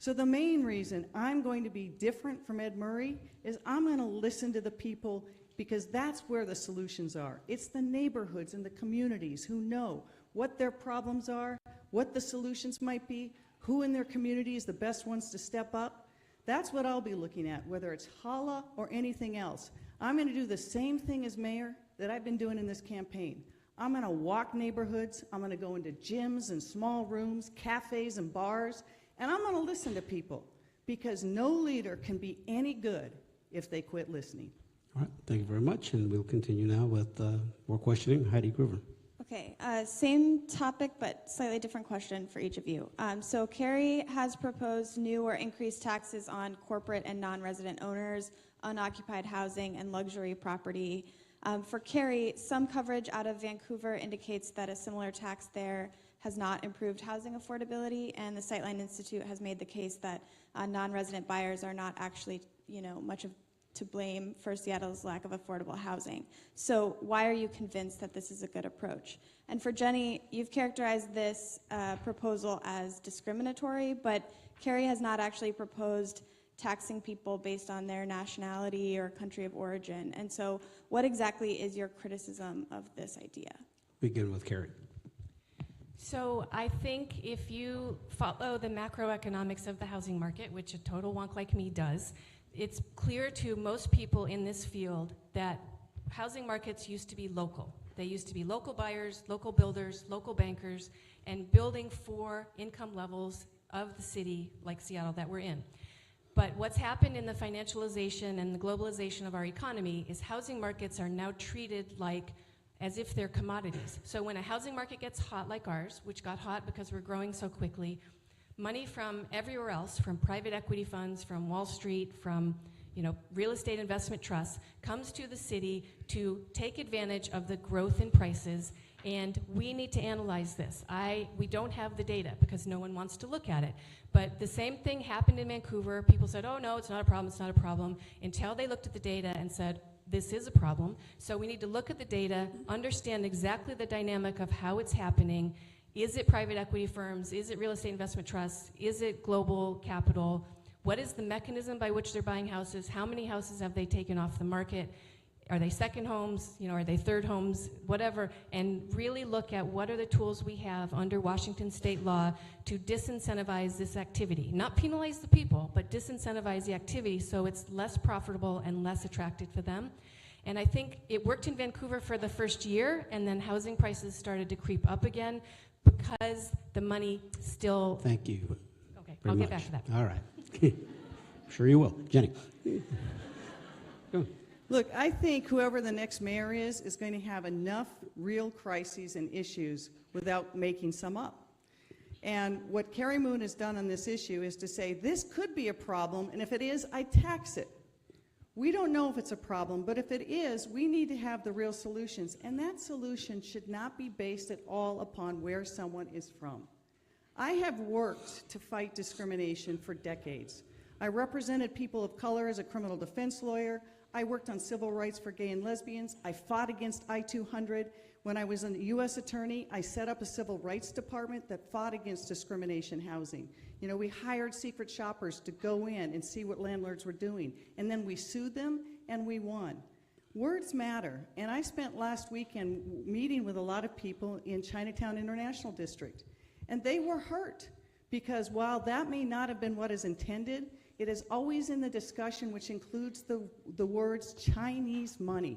So the main reason I'm going to be different from Ed Murray is I'm going to listen to the people, because that's where the solutions are. It's the neighborhoods and the communities who know what their problems are, what the solutions might be, who in their community is the best ones to step up. That's what I'll be looking at, whether it's HALA or anything else. I'm going to do the same thing as mayor that I've been doing in this campaign. I'm going to walk neighborhoods. I'm going to go into gyms and small rooms, cafes and bars, and I'm going to listen to people, because no leader can be any good if they quit listening. All right, thank you very much, and we'll continue now with more questioning. Heidi Groover. Okay, same topic, but slightly different question for each of you. So Cary has proposed new or increased taxes on corporate and non-resident owners, unoccupied housing, and luxury property. For Cary, some coverage out of Vancouver indicates that a similar tax there has not improved housing affordability, and the Sightline Institute has made the case that non-resident buyers are not actually, much to blame for Seattle's lack of affordable housing. So why are you convinced that this is a good approach? And for Jenny, you've characterized this proposal as discriminatory, but Cary has not actually proposed taxing people based on their nationality or country of origin. And so what exactly is your criticism of this idea? Begin with Cary. So I think if you follow the macroeconomics of the housing market, which a total wonk like me does, it's clear to most people in this field that housing markets used to be local. They used to be local buyers, local builders, local bankers, and building for income levels of the city like Seattle that we're in. But what's happened in the financialization and the globalization of our economy is housing markets are now treated as if they're commodities. So when a housing market gets hot like ours, which got hot because we're growing so quickly, money from everywhere else, from private equity funds, from Wall Street, from real estate investment trusts, comes to the city to take advantage of the growth in prices, and we need to analyze this. We don't have the data because no one wants to look at it. But the same thing happened in Vancouver. People said, oh no, it's not a problem, it's not a problem, until they looked at the data and said, this is a problem. So we need to look at the data, understand exactly the dynamic of how it's happening. Is it private equity firms? Is it real estate investment trusts? Is it global capital? What is the mechanism by which they're buying houses? How many houses have they taken off the market? Are they second homes? Are they third homes? Whatever. And really look at what are the tools we have under Washington state law to disincentivize this activity. Not penalize the people, but disincentivize the activity so it's less profitable and less attractive for them. And I think it worked in Vancouver for the first year, and then housing prices started to creep up again because the money still... Thank you. Okay, I'll get back to that. All right. Sure you will. Jenny. Go. Look, I think whoever the next mayor is going to have enough real crises and issues without making some up. And what Cary Moon has done on this issue is to say, this could be a problem, and if it is, I tax it. We don't know if it's a problem, but if it is, we need to have the real solutions. And that solution should not be based at all upon where someone is from. I have worked to fight discrimination for decades. I represented people of color as a criminal defense lawyer. I worked on civil rights for gay and lesbians. I fought against I-200. When I was a U.S. attorney, I set up a civil rights department that fought against discrimination housing. We hired secret shoppers to go in and see what landlords were doing, and then we sued them and we won. Words matter, and I spent last weekend meeting with a lot of people in Chinatown International District, and they were hurt because while that may not have been what is intended, it is always in the discussion which includes the words Chinese money.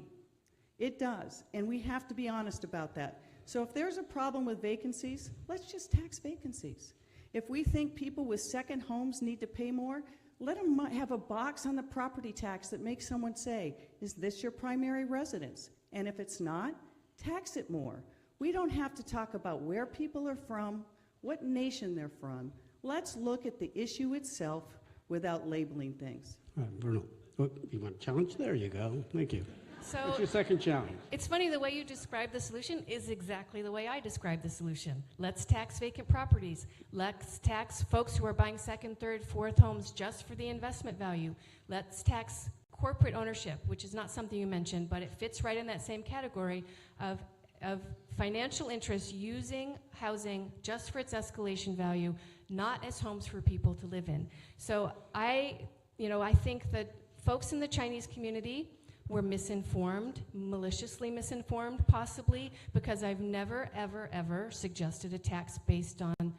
It does, and we have to be honest about that. So if there's a problem with vacancies, let's just tax vacancies. If we think people with second homes need to pay more, let them have a box on the property tax that makes someone say, is this your primary residence? And if it's not, tax it more. We don't have to talk about where people are from, what nation they're from. Let's look at the issue itself without labeling things. All right, Bruno. Oh, you want a challenge? There you go. Thank you. So What's your second challenge? it's funny, the way you describe the solution is exactly the way I describe the solution. Let's tax vacant properties. Let's tax folks who are buying second, third, fourth homes just for the investment value. Let's tax corporate ownership, which is not something you mentioned, but it fits right in that same category of financial interests using housing just for its escalation value, not as homes for people to live in. So I think that folks in the Chinese community were misinformed, maliciously misinformed, possibly, because I've never, ever, ever suggested a tax based on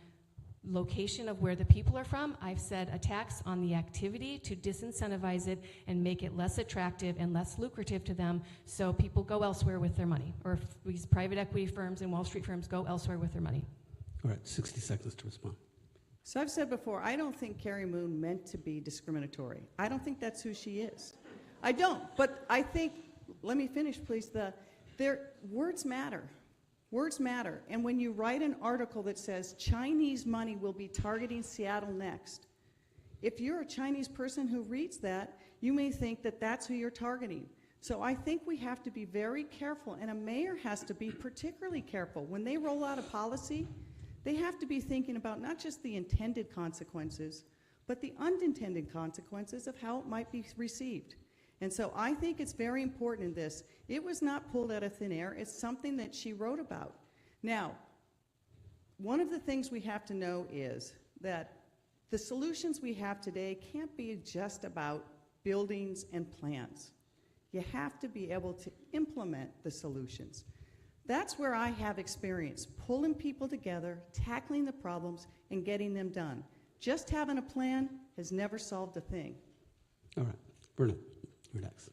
location of where the people are from. I've said a tax on the activity to disincentivize it and make it less attractive and less lucrative to them, so people go elsewhere with their money, or these private equity firms and Wall Street firms go elsewhere with their money. All right, 60 seconds to respond. So I've said before, I don't think Cary Moon meant to be discriminatory. I don't think that's who she is. I don't, but I think, let me finish please, words matter. Words matter, and when you write an article that says Chinese money will be targeting Seattle next, if you're a Chinese person who reads that, you may think that that's who you're targeting. So I think we have to be very careful, and a mayor has to be particularly careful. When they roll out a policy, they have to be thinking about not just the intended consequences, but the unintended consequences of how it might be received. And so I think it's very important in this. It was not pulled out of thin air. It's something that she wrote about. Now, one of the things we have to know is that the solutions we have today can't be just about buildings and plans. You have to be able to implement the solutions. That's where I have experience, pulling people together, tackling the problems, and getting them done. Just having a plan has never solved a thing. All right, Bruno. You're next.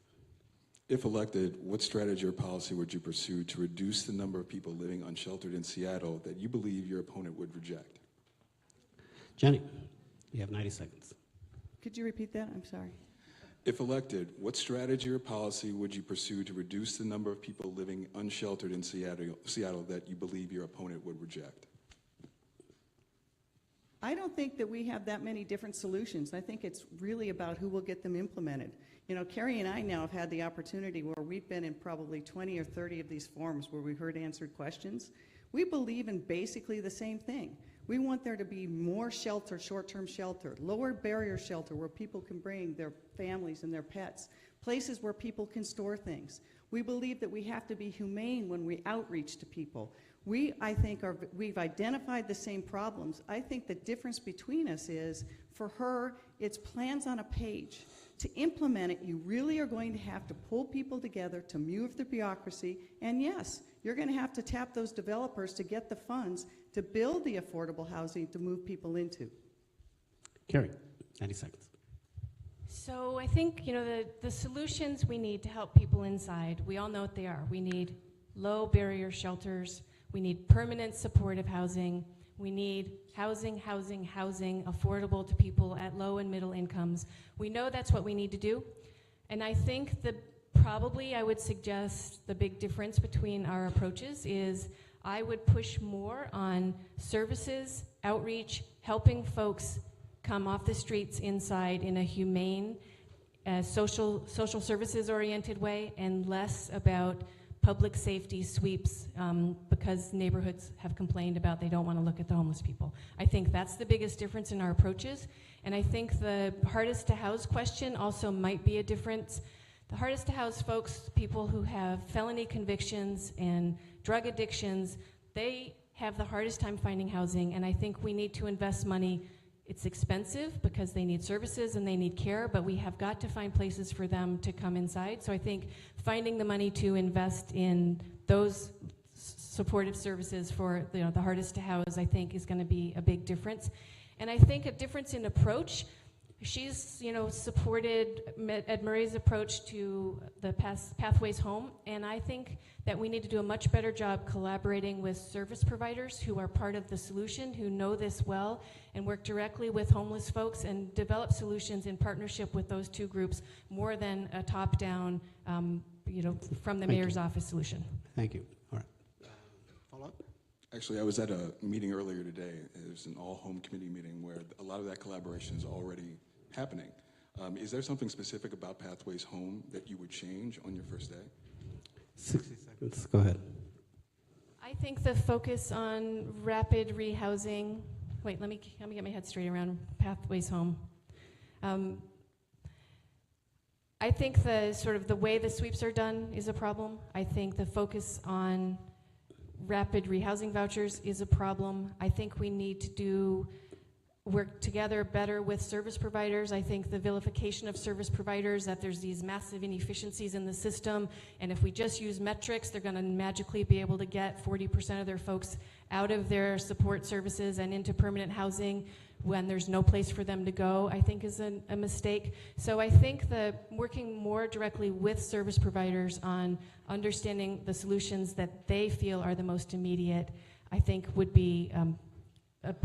If elected, what strategy or policy would you pursue to reduce the number of people living unsheltered in Seattle that you believe your opponent would reject? Jenny, you have 90 seconds. Could you repeat that? I'm sorry. If elected, what strategy or policy would you pursue to reduce the number of people living unsheltered in Seattle that you believe your opponent would reject? I don't think that we have that many different solutions. I think it's really about who will get them implemented. You know, Cary and I now have had the opportunity where we've been in probably 20 or 30 of these forums where we heard answered questions. We believe in basically the same thing. We want there to be more shelter, short-term shelter, lower barrier shelter where people can bring their families and their pets, places where people can store things. We believe that we have to be humane when we outreach to people. I think we've identified the same problems. I think the difference between us is, for her, it's plans on a page. To implement it, you really are going to have to pull people together to move the bureaucracy, and yes, you're going to have to tap those developers to get the funds to build the affordable housing to move people into. Cary, 90 seconds. So I think, the solutions we need to help people inside, we all know what they are. We need low barrier shelters. We need permanent supportive housing. We need housing, affordable to people at low and middle incomes. We know that's what we need to do. And I think probably I would suggest the big difference between our approaches is I would push more on services, outreach, helping folks come off the streets inside in a humane, social services oriented way, and less about public safety sweeps because neighborhoods have complained about they don't want to look at the homeless people. I think that's the biggest difference in our approaches, and I think the hardest to house question also might be a difference. The hardest to house folks, people who have felony convictions and drug addictions, they have the hardest time finding housing, and I think we need to invest money It's expensive because they need services and they need care, but we have got to find places for them to come inside. So I think finding the money to invest in those supportive services for the hardest to house, I think, is going to be a big difference. And I think a difference in approach. She's, supported Ed Murray's approach to the Pathways Home, and I think that we need to do a much better job collaborating with service providers who are part of the solution, who know this well, and work directly with homeless folks and develop solutions in partnership with those two groups more than a top-down, from the mayor's office solution. Thank you. All right. Follow-up? Actually, I was at a meeting earlier today. It was an all-home committee meeting where a lot of that collaboration is already happening. Is there something specific about Pathways Home that you would change on your first day? 60 seconds. Go ahead. I think the focus on rapid rehousing. Wait, let me get my head straight around Pathways Home. I think the way the sweeps are done is a problem. I think the focus on rapid rehousing vouchers is a problem. I think we need to work together better with service providers. I think the vilification of service providers, that there's these massive inefficiencies in the system, and if we just use metrics, they're going to magically be able to get 40% of their folks out of their support services and into permanent housing when there's no place for them to go, I think is a mistake. So I think that working more directly with service providers on understanding the solutions that they feel are the most immediate, I think would be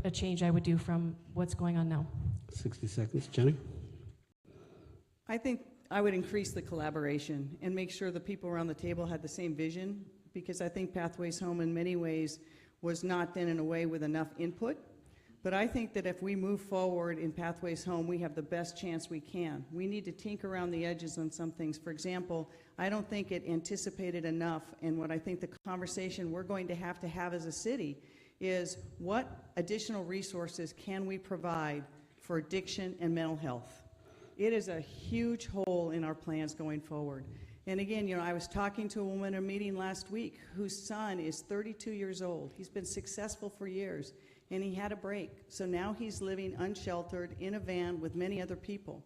a change I would do from what's going on now. 60 seconds. Jenny? I think I would increase the collaboration and make sure the people around the table had the same vision, because I think Pathways Home in many ways was not done in a way with enough input. But I think that if we move forward in Pathways Home, we have the best chance we can. We need to tinker around the edges on some things. For example, I don't think it anticipated enough, and what I think the conversation we're going to have as a city is what additional resources can we provide for addiction and mental health. It is a huge hole in our plans going forward. And again, I was talking to a woman at a meeting last week whose son is 32 years old. He's been successful for years, and he had a break. So now he's living unsheltered in a van with many other people.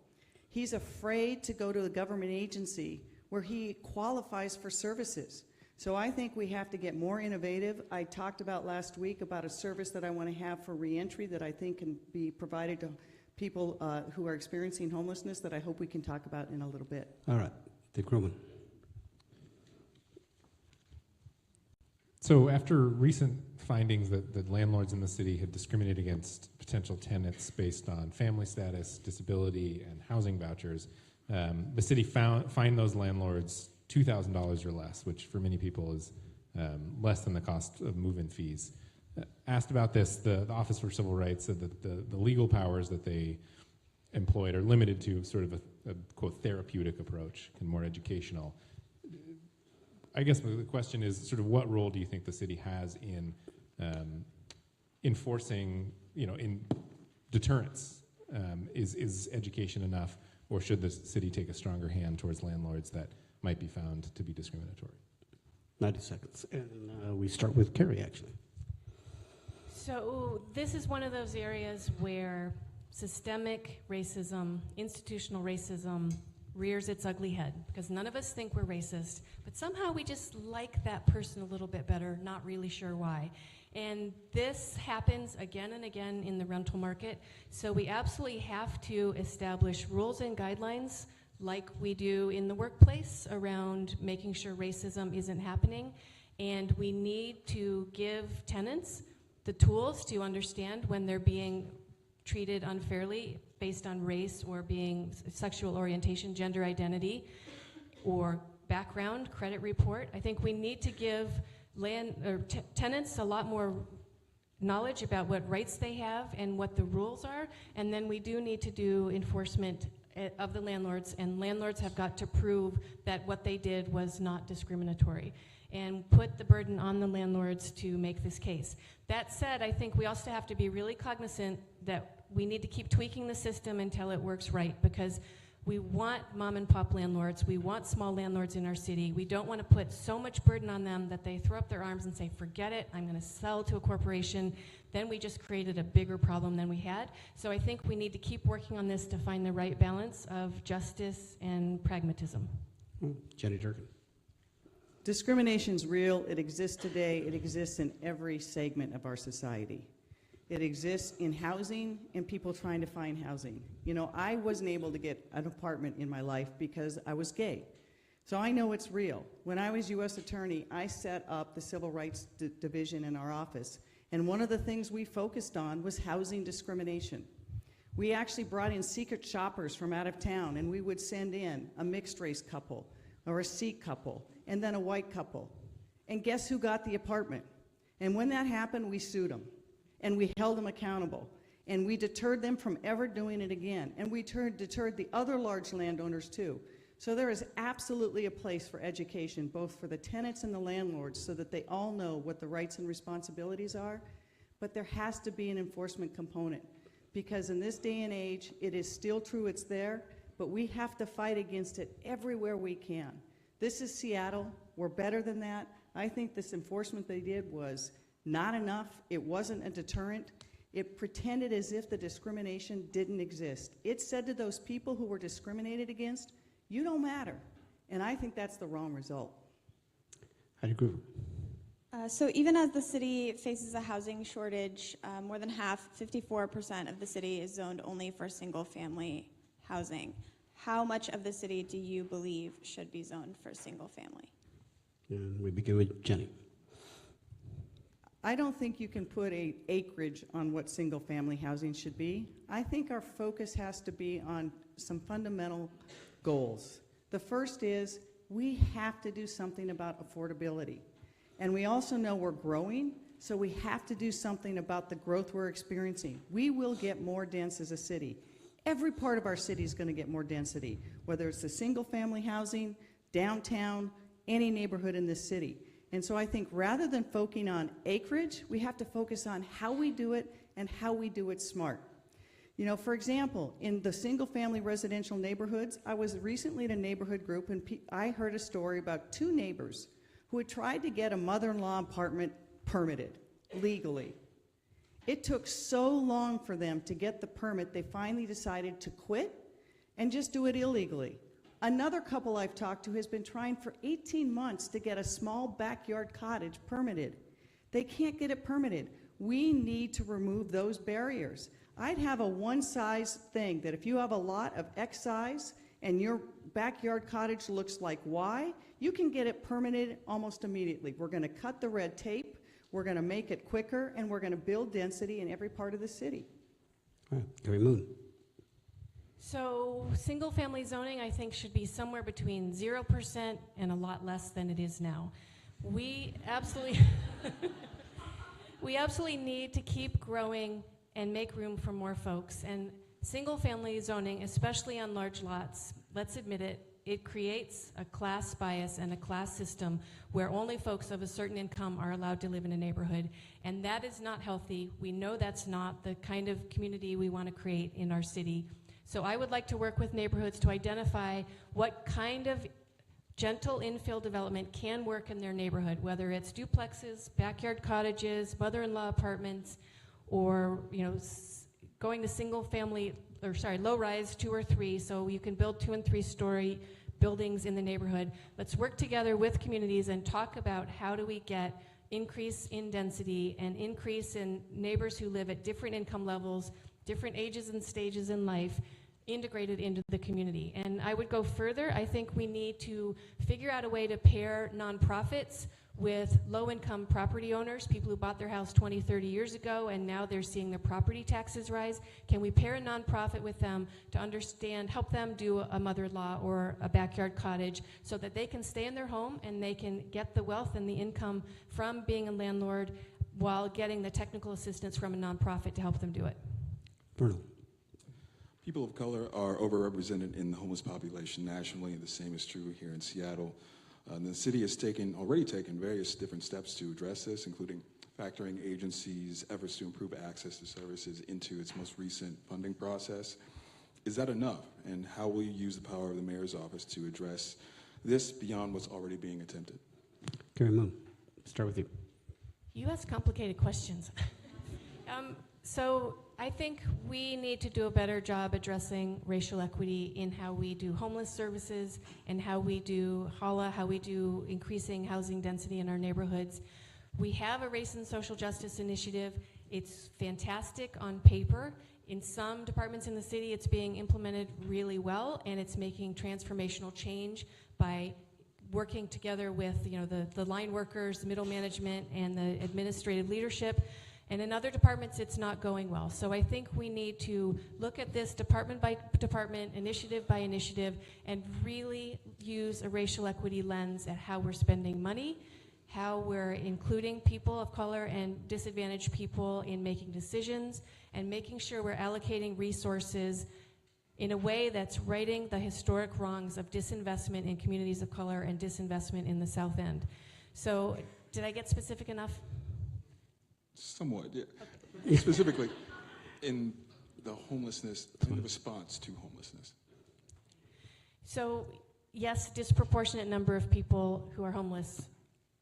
He's afraid to go to a government agency where he qualifies for services. So I think we have to get more innovative. I talked about last week about a service that I want to have for reentry that I think can be provided to people who are experiencing homelessness that I hope we can talk about in a little bit. All right. Dick Roman. So after recent findings that landlords in the city had discriminated against potential tenants based on family status, disability, and housing vouchers, the city fined those landlords $2,000 or less, which for many people is less than the cost of move-in fees. Asked about this, the Office for Civil Rights said that the legal powers that they employed are limited to sort of a quote, therapeutic approach and more educational. I guess the question is sort of what role do you think the city has in enforcing, in deterrence? Is education enough, or should the city take a stronger hand towards landlords that might be found to be discriminatory? 90 seconds. And we start with Cary, actually. So this is one of those areas where systemic racism, institutional racism, rears its ugly head, because none of us think we're racist, but somehow we just like that person a little bit better, not really sure why. And this happens again and again in the rental market, so we absolutely have to establish rules and guidelines like we do in the workplace around making sure racism isn't happening, and we need to give tenants the tools to understand when they're being treated unfairly based on race or being sexual orientation, gender identity, or background, credit report. I think we need to give tenants a lot more knowledge about what rights they have and what the rules are, and then we do need to do enforcement of the landlords, and landlords have got to prove that what they did was not discriminatory and put the burden on the landlords to make this case. That said, I think we also have to be really cognizant that we need to keep tweaking the system until it works right, because We want mom and pop landlords. We want small landlords in our city. We don't want to put so much burden on them that they throw up their arms and say, forget it, I'm going to sell to a corporation. Then we just created a bigger problem than we had. So I think we need to keep working on this to find the right balance of justice and pragmatism. Jenny Durkan. Discrimination's real. It exists today. It exists in every segment of our society. It exists in housing and people trying to find housing. You know, I wasn't able to get an apartment in my life because I was gay. So I know it's real. When I was U.S. Attorney, I set up the Civil Rights Division in our office. And one of the things we focused on was housing discrimination. We actually brought in secret shoppers from out of town, and we would send in a mixed race couple or a Sikh couple and then a white couple. And guess who got the apartment? And when that happened, we sued them. And we held them accountable. And we deterred them from ever doing it again. And we deterred the other large landowners too. So there is absolutely a place for education, both for the tenants and the landlords, so that they all know what the rights and responsibilities are. But there has to be an enforcement component. Because in this day and age, it is still true it's there, but we have to fight against it everywhere we can. This is Seattle. We're better than that. I think this enforcement they did was not enough. It wasn't a deterrent. It pretended as if the discrimination didn't exist. It said to those people who were discriminated against, you don't matter. And I think that's the wrong result. Heidi Groover. So even as the city faces a housing shortage, more than half, 54% of the city is zoned only for single-family housing. How much of the city do you believe should be zoned for single-family? And we begin with Jenny. I don't think you can put an acreage on what single-family housing should be. I think our focus has to be on some fundamental goals. The first is we have to do something about affordability. And we also know we're growing, so we have to do something about the growth we're experiencing. We will get more dense as a city. Every part of our city is going to get more density, whether it's the single-family housing, downtown, any neighborhood in this city. And so I think rather than focusing on acreage, we have to focus on how we do it and how we do it smart. You know, for example, in the single-family residential neighborhoods, I was recently at a neighborhood group and I heard a story about two neighbors who had tried to get a mother-in-law apartment permitted legally. It took so long for them to get the permit, they finally decided to quit and just do it illegally. Another couple I've talked to has been trying for 18 months to get a small backyard cottage permitted. They can't get it permitted. We need to remove those barriers. I'd have a one-size thing that if you have a lot of X size and your backyard cottage looks like Y, you can get it permitted almost immediately. We're going to cut the red tape, we're going to make it quicker, and we're going to build density in every part of the city. All right, Gary Moon. So single-family zoning, I think, should be somewhere between 0% and a lot less than it is now. We absolutely, we absolutely need to keep growing and make room for more folks. And single-family zoning, especially on large lots, let's admit it, it creates a class bias and a class system where only folks of a certain income are allowed to live in a neighborhood. And that is not healthy. We know that's not the kind of community we want to create in our city. So I would like to work with neighborhoods to identify what kind of gentle infill development can work in their neighborhood, whether it's duplexes, backyard cottages, mother-in-law apartments, or going to low-rise 2 or 3, so you can build 2 and 3 story buildings in the neighborhood. Let's work together with communities and talk about how do we get increase in density and increase in neighbors who live at different income levels, different ages and stages in life, integrated into the community. And I would go further. I think we need to figure out a way to pair nonprofits with low-income property owners, people who bought their house 20, 30 years ago, and now they're seeing their property taxes rise. Can we pair a nonprofit with them to understand, help them do a mother-in-law or a backyard cottage so that they can stay in their home and they can get the wealth and the income from being a landlord while getting the technical assistance from a nonprofit to help them do it? Bruno. People of color are overrepresented in the homeless population nationally, and the same is true here in Seattle. The city has already taken various different steps to address this, including factoring agencies' efforts to improve access to services into its most recent funding process. is that enough? And how will you use the power of the mayor's office to address this beyond what's already being attempted? Cary Moon, start with you. You ask complicated questions. So I think we need to do a better job addressing racial equity in how we do homeless services and how we do HALA, how we do increasing housing density in our neighborhoods. We have a race and social justice initiative. It's fantastic on paper. In some departments in the city, it's being implemented really well, and it's making transformational change by working together with the line workers, the middle management, and the administrative leadership. And in other departments, it's not going well. So I think we need to look at this department by department, initiative by initiative, and really use a racial equity lens at how we're spending money, how we're including people of color and disadvantaged people in making decisions, and making sure we're allocating resources in a way that's righting the historic wrongs of disinvestment in communities of color and disinvestment in the South End. So did I get specific enough? Somewhat, yeah. Okay. Specifically, in the homelessness, in the response to homelessness. So yes, disproportionate number of people who are homeless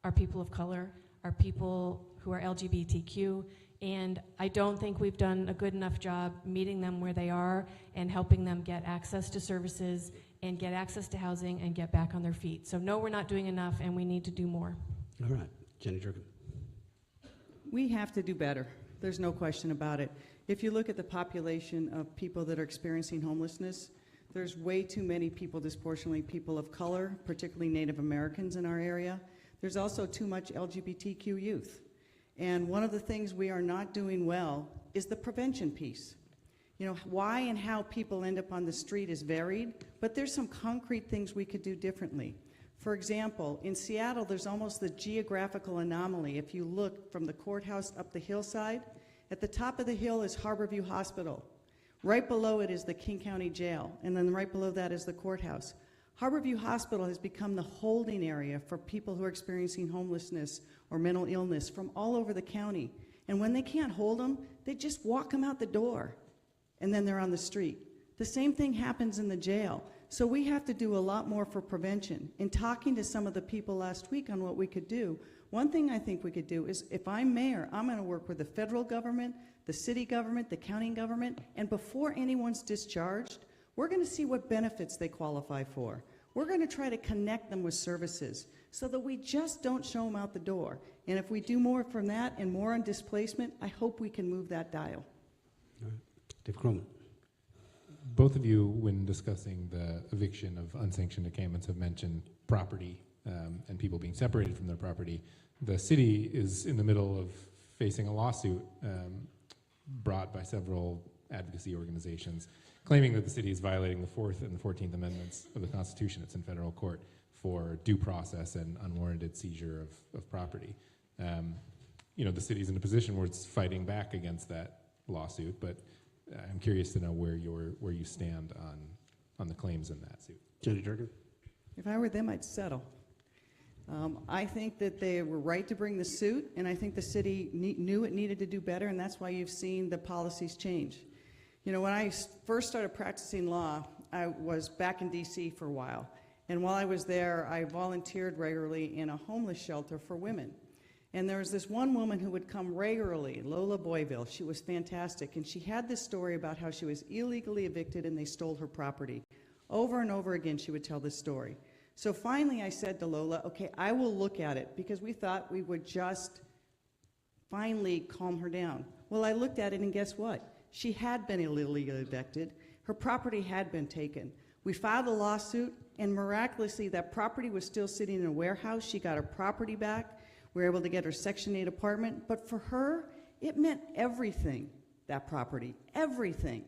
are people of color, are people who are LGBTQ, and I don't think we've done a good enough job meeting them where they are and helping them get access to services and get access to housing and get back on their feet. So no, we're not doing enough, and we need to do more. All right, Jenny Durkan. We have to do better. There's no question about it. If you look at the population of people that are experiencing homelessness, there's way too many people, disproportionately people of color, particularly Native Americans in our area. There's also too much LGBTQ youth. And one of the things we are not doing well is the prevention piece. You know, why and how people end up on the street is varied, but there's some concrete things we could do differently. For example, in Seattle, there's almost the geographical anomaly. If you look from the courthouse up the hillside, at the top of the hill is Harborview Hospital. Right below it is the King County Jail, and then right below that is the courthouse. Harborview Hospital has become the holding area for people who are experiencing homelessness or mental illness from all over the county. And when they can't hold them, they just walk them out the door, and then they're on the street. The same thing happens in the jail. So we have to do a lot more for prevention. In talking to some of the people last week on what we could do, one thing I think we could do is, if I'm mayor, I'm going to work with the federal government, the city government, the county government, and before anyone's discharged, we're going to see what benefits they qualify for. We're going to try to connect them with services so that we just don't show them out the door. And if we do more from that and more on displacement, I hope we can move that dial. All right, Dave Croman. Both of you, when discussing the eviction of unsanctioned encampments, have mentioned property and people being separated from their property. The city is in the middle of facing a lawsuit brought by several advocacy organizations claiming that the city is violating the 4th and the 14th Amendments of the Constitution. It's in federal court for due process and unwarranted seizure of property. You know, the city's in a position where it's fighting back against that lawsuit, but I'm curious to know where you stand on the claims in that suit. Jenny Durkan. If I were them, I'd settle. I think that they were right to bring the suit, and I think the city knew it needed to do better, and that's why you've seen the policies change. You know, when I first started practicing law, I was back in D.C. for a while, and while I was there, I volunteered regularly in a homeless shelter for women. And there was this one woman who would come regularly, Lola Boyville. She was fantastic, and she had this story about how she was illegally evicted and they stole her property. Over and over again, she would tell this story. So finally, I said to Lola, okay, I will look at it, because we thought we would just finally calm her down. Well, I looked at it, and guess what? She had been illegally evicted. Her property had been taken. We filed a lawsuit, and miraculously, that property was still sitting in a warehouse. She got her property back. We were able to get her Section 8 apartment. But for her, it meant everything, that property, everything.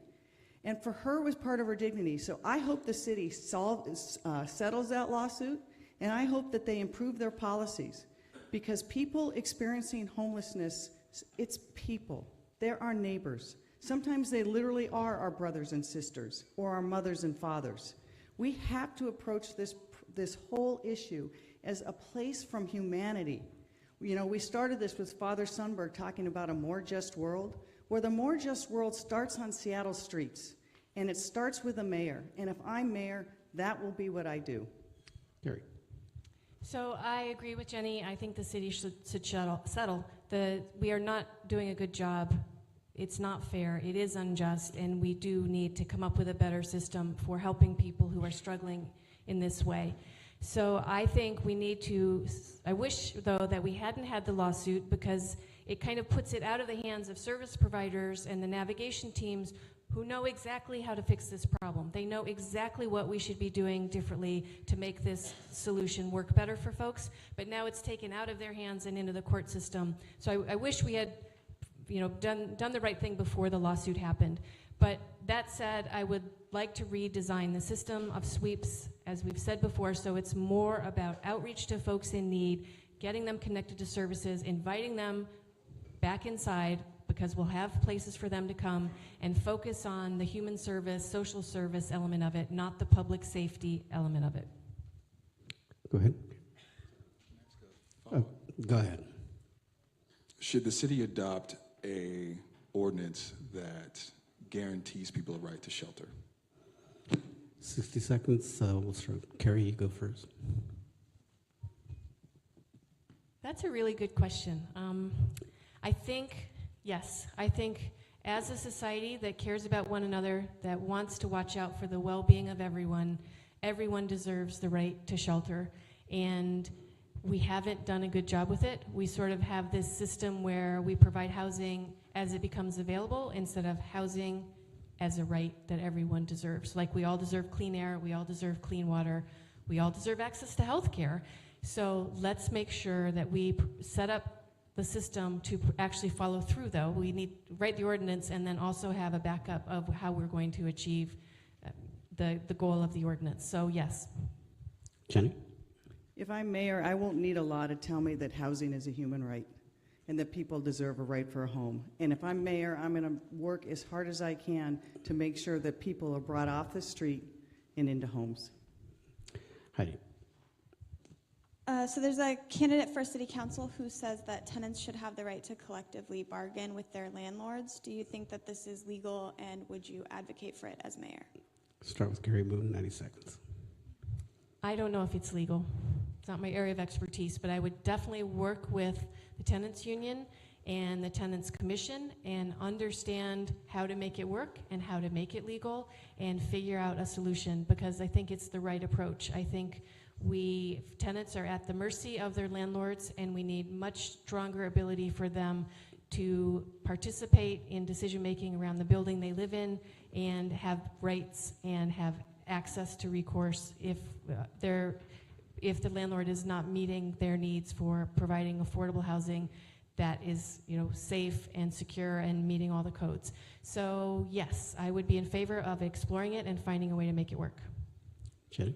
And for her, it was part of her dignity. So I hope the city settles that lawsuit, and I hope that they improve their policies. Because people experiencing homelessness, it's people. They're our neighbors. Sometimes they literally are our brothers and sisters, or our mothers and fathers. We have to approach this whole issue as a place from humanity. You know, we started this with Father Sundberg talking about a more just world, where the more just world starts on Seattle streets. And it starts with the mayor. And if I'm mayor, that will be what I do. Cary. So I agree with Jenny. I think the city should settle. We are not doing a good job. It's not fair. It is unjust, and we do need to come up with a better system for helping people who are struggling in this way. So I think we need to, I wish, though, that we hadn't had the lawsuit, because it kind of puts it out of the hands of service providers and the navigation teams who know exactly how to fix this problem. They know exactly what we should be doing differently to make this solution work better for folks, but now it's taken out of their hands and into the court system. So I wish we had, done the right thing before the lawsuit happened. But that said, I would like to redesign the system of sweeps, as we've said before, so it's more about outreach to folks in need, getting them connected to services, inviting them back inside, because we'll have places for them to come, and focus on the human service, social service element of it, not the public safety element of it. Go ahead. Go ahead. Should the city adopt a ordinance that guarantees people a right to shelter? 60 seconds. We'll start. Cary, you go first. That's a really good question. I think, yes, I think as a society that cares about one another, that wants to watch out for the well-being of everyone, everyone deserves the right to shelter. And we haven't done a good job with it. We sort of have this system where we provide housing as it becomes available instead of housing as a right that everyone deserves. Like, we all deserve clean air, we all deserve clean water, we all deserve access to health care. So let's make sure that we set up the system to actually follow through, though. We need to write the ordinance and then also have a backup of how we're going to achieve the goal of the ordinance. So yes. Jenny? If I'm mayor, I won't need a law to tell me that housing is a human right and that people deserve a right for a home. And if I'm mayor, I'm going to work as hard as I can to make sure that people are brought off the street and into homes. Heidi? So there's a candidate for city council who says that tenants should have the right to collectively bargain with their landlords. Do you think that this is legal, and would you advocate for it as mayor? Start with Cary Boone, 90 seconds. I don't know if it's legal. It's not my area of expertise, but I would definitely work with the tenants union and the tenants commission and understand how to make it work and how to make it legal and figure out a solution, because I think it's the right approach. I think tenants are at the mercy of their landlords, and we need much stronger ability for them to participate in decision-making around the building they live in and have rights and have access to recourse if the landlord is not meeting their needs for providing affordable housing that is, safe and secure and meeting all the codes. So yes, I would be in favor of exploring it and finding a way to make it work. Jenny?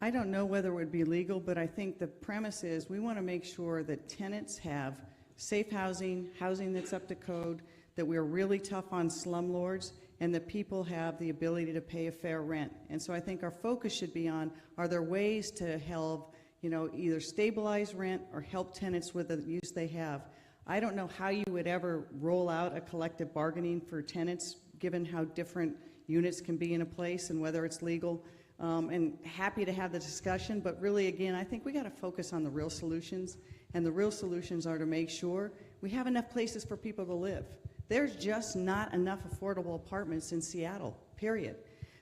I don't know whether it would be legal, but I think the premise is we want to make sure that tenants have safe housing, housing that's up to code, that we're really tough on slumlords, and that people have the ability to pay a fair rent. And so I think our focus should be on, are there ways to help, either stabilize rent or help tenants with the use they have. I don't know how you would ever roll out a collective bargaining for tenants, given how different units can be in a place and whether it's legal. And happy to have the discussion, but really, again, I think we got to focus on the real solutions, and the real solutions are to make sure we have enough places for people to live. There's just not enough affordable apartments in Seattle, period.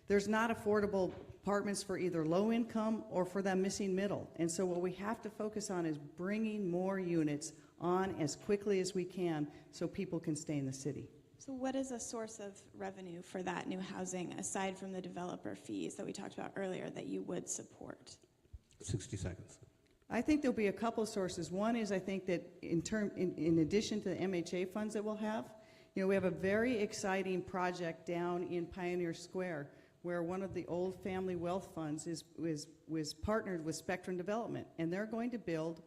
There's not affordable apartments for either low income or for that missing middle. And so what we have to focus on is bringing more units on as quickly as we can so people can stay in the city. So what is a source of revenue for that new housing, aside from the developer fees that we talked about earlier, that you would support? 60 seconds. I think there'll be a couple of sources. One is, I think that in addition to the MHA funds that we'll have, we have a very exciting project down in Pioneer Square where one of the old family wealth funds was partnered with Spectrum Development, and they're going to build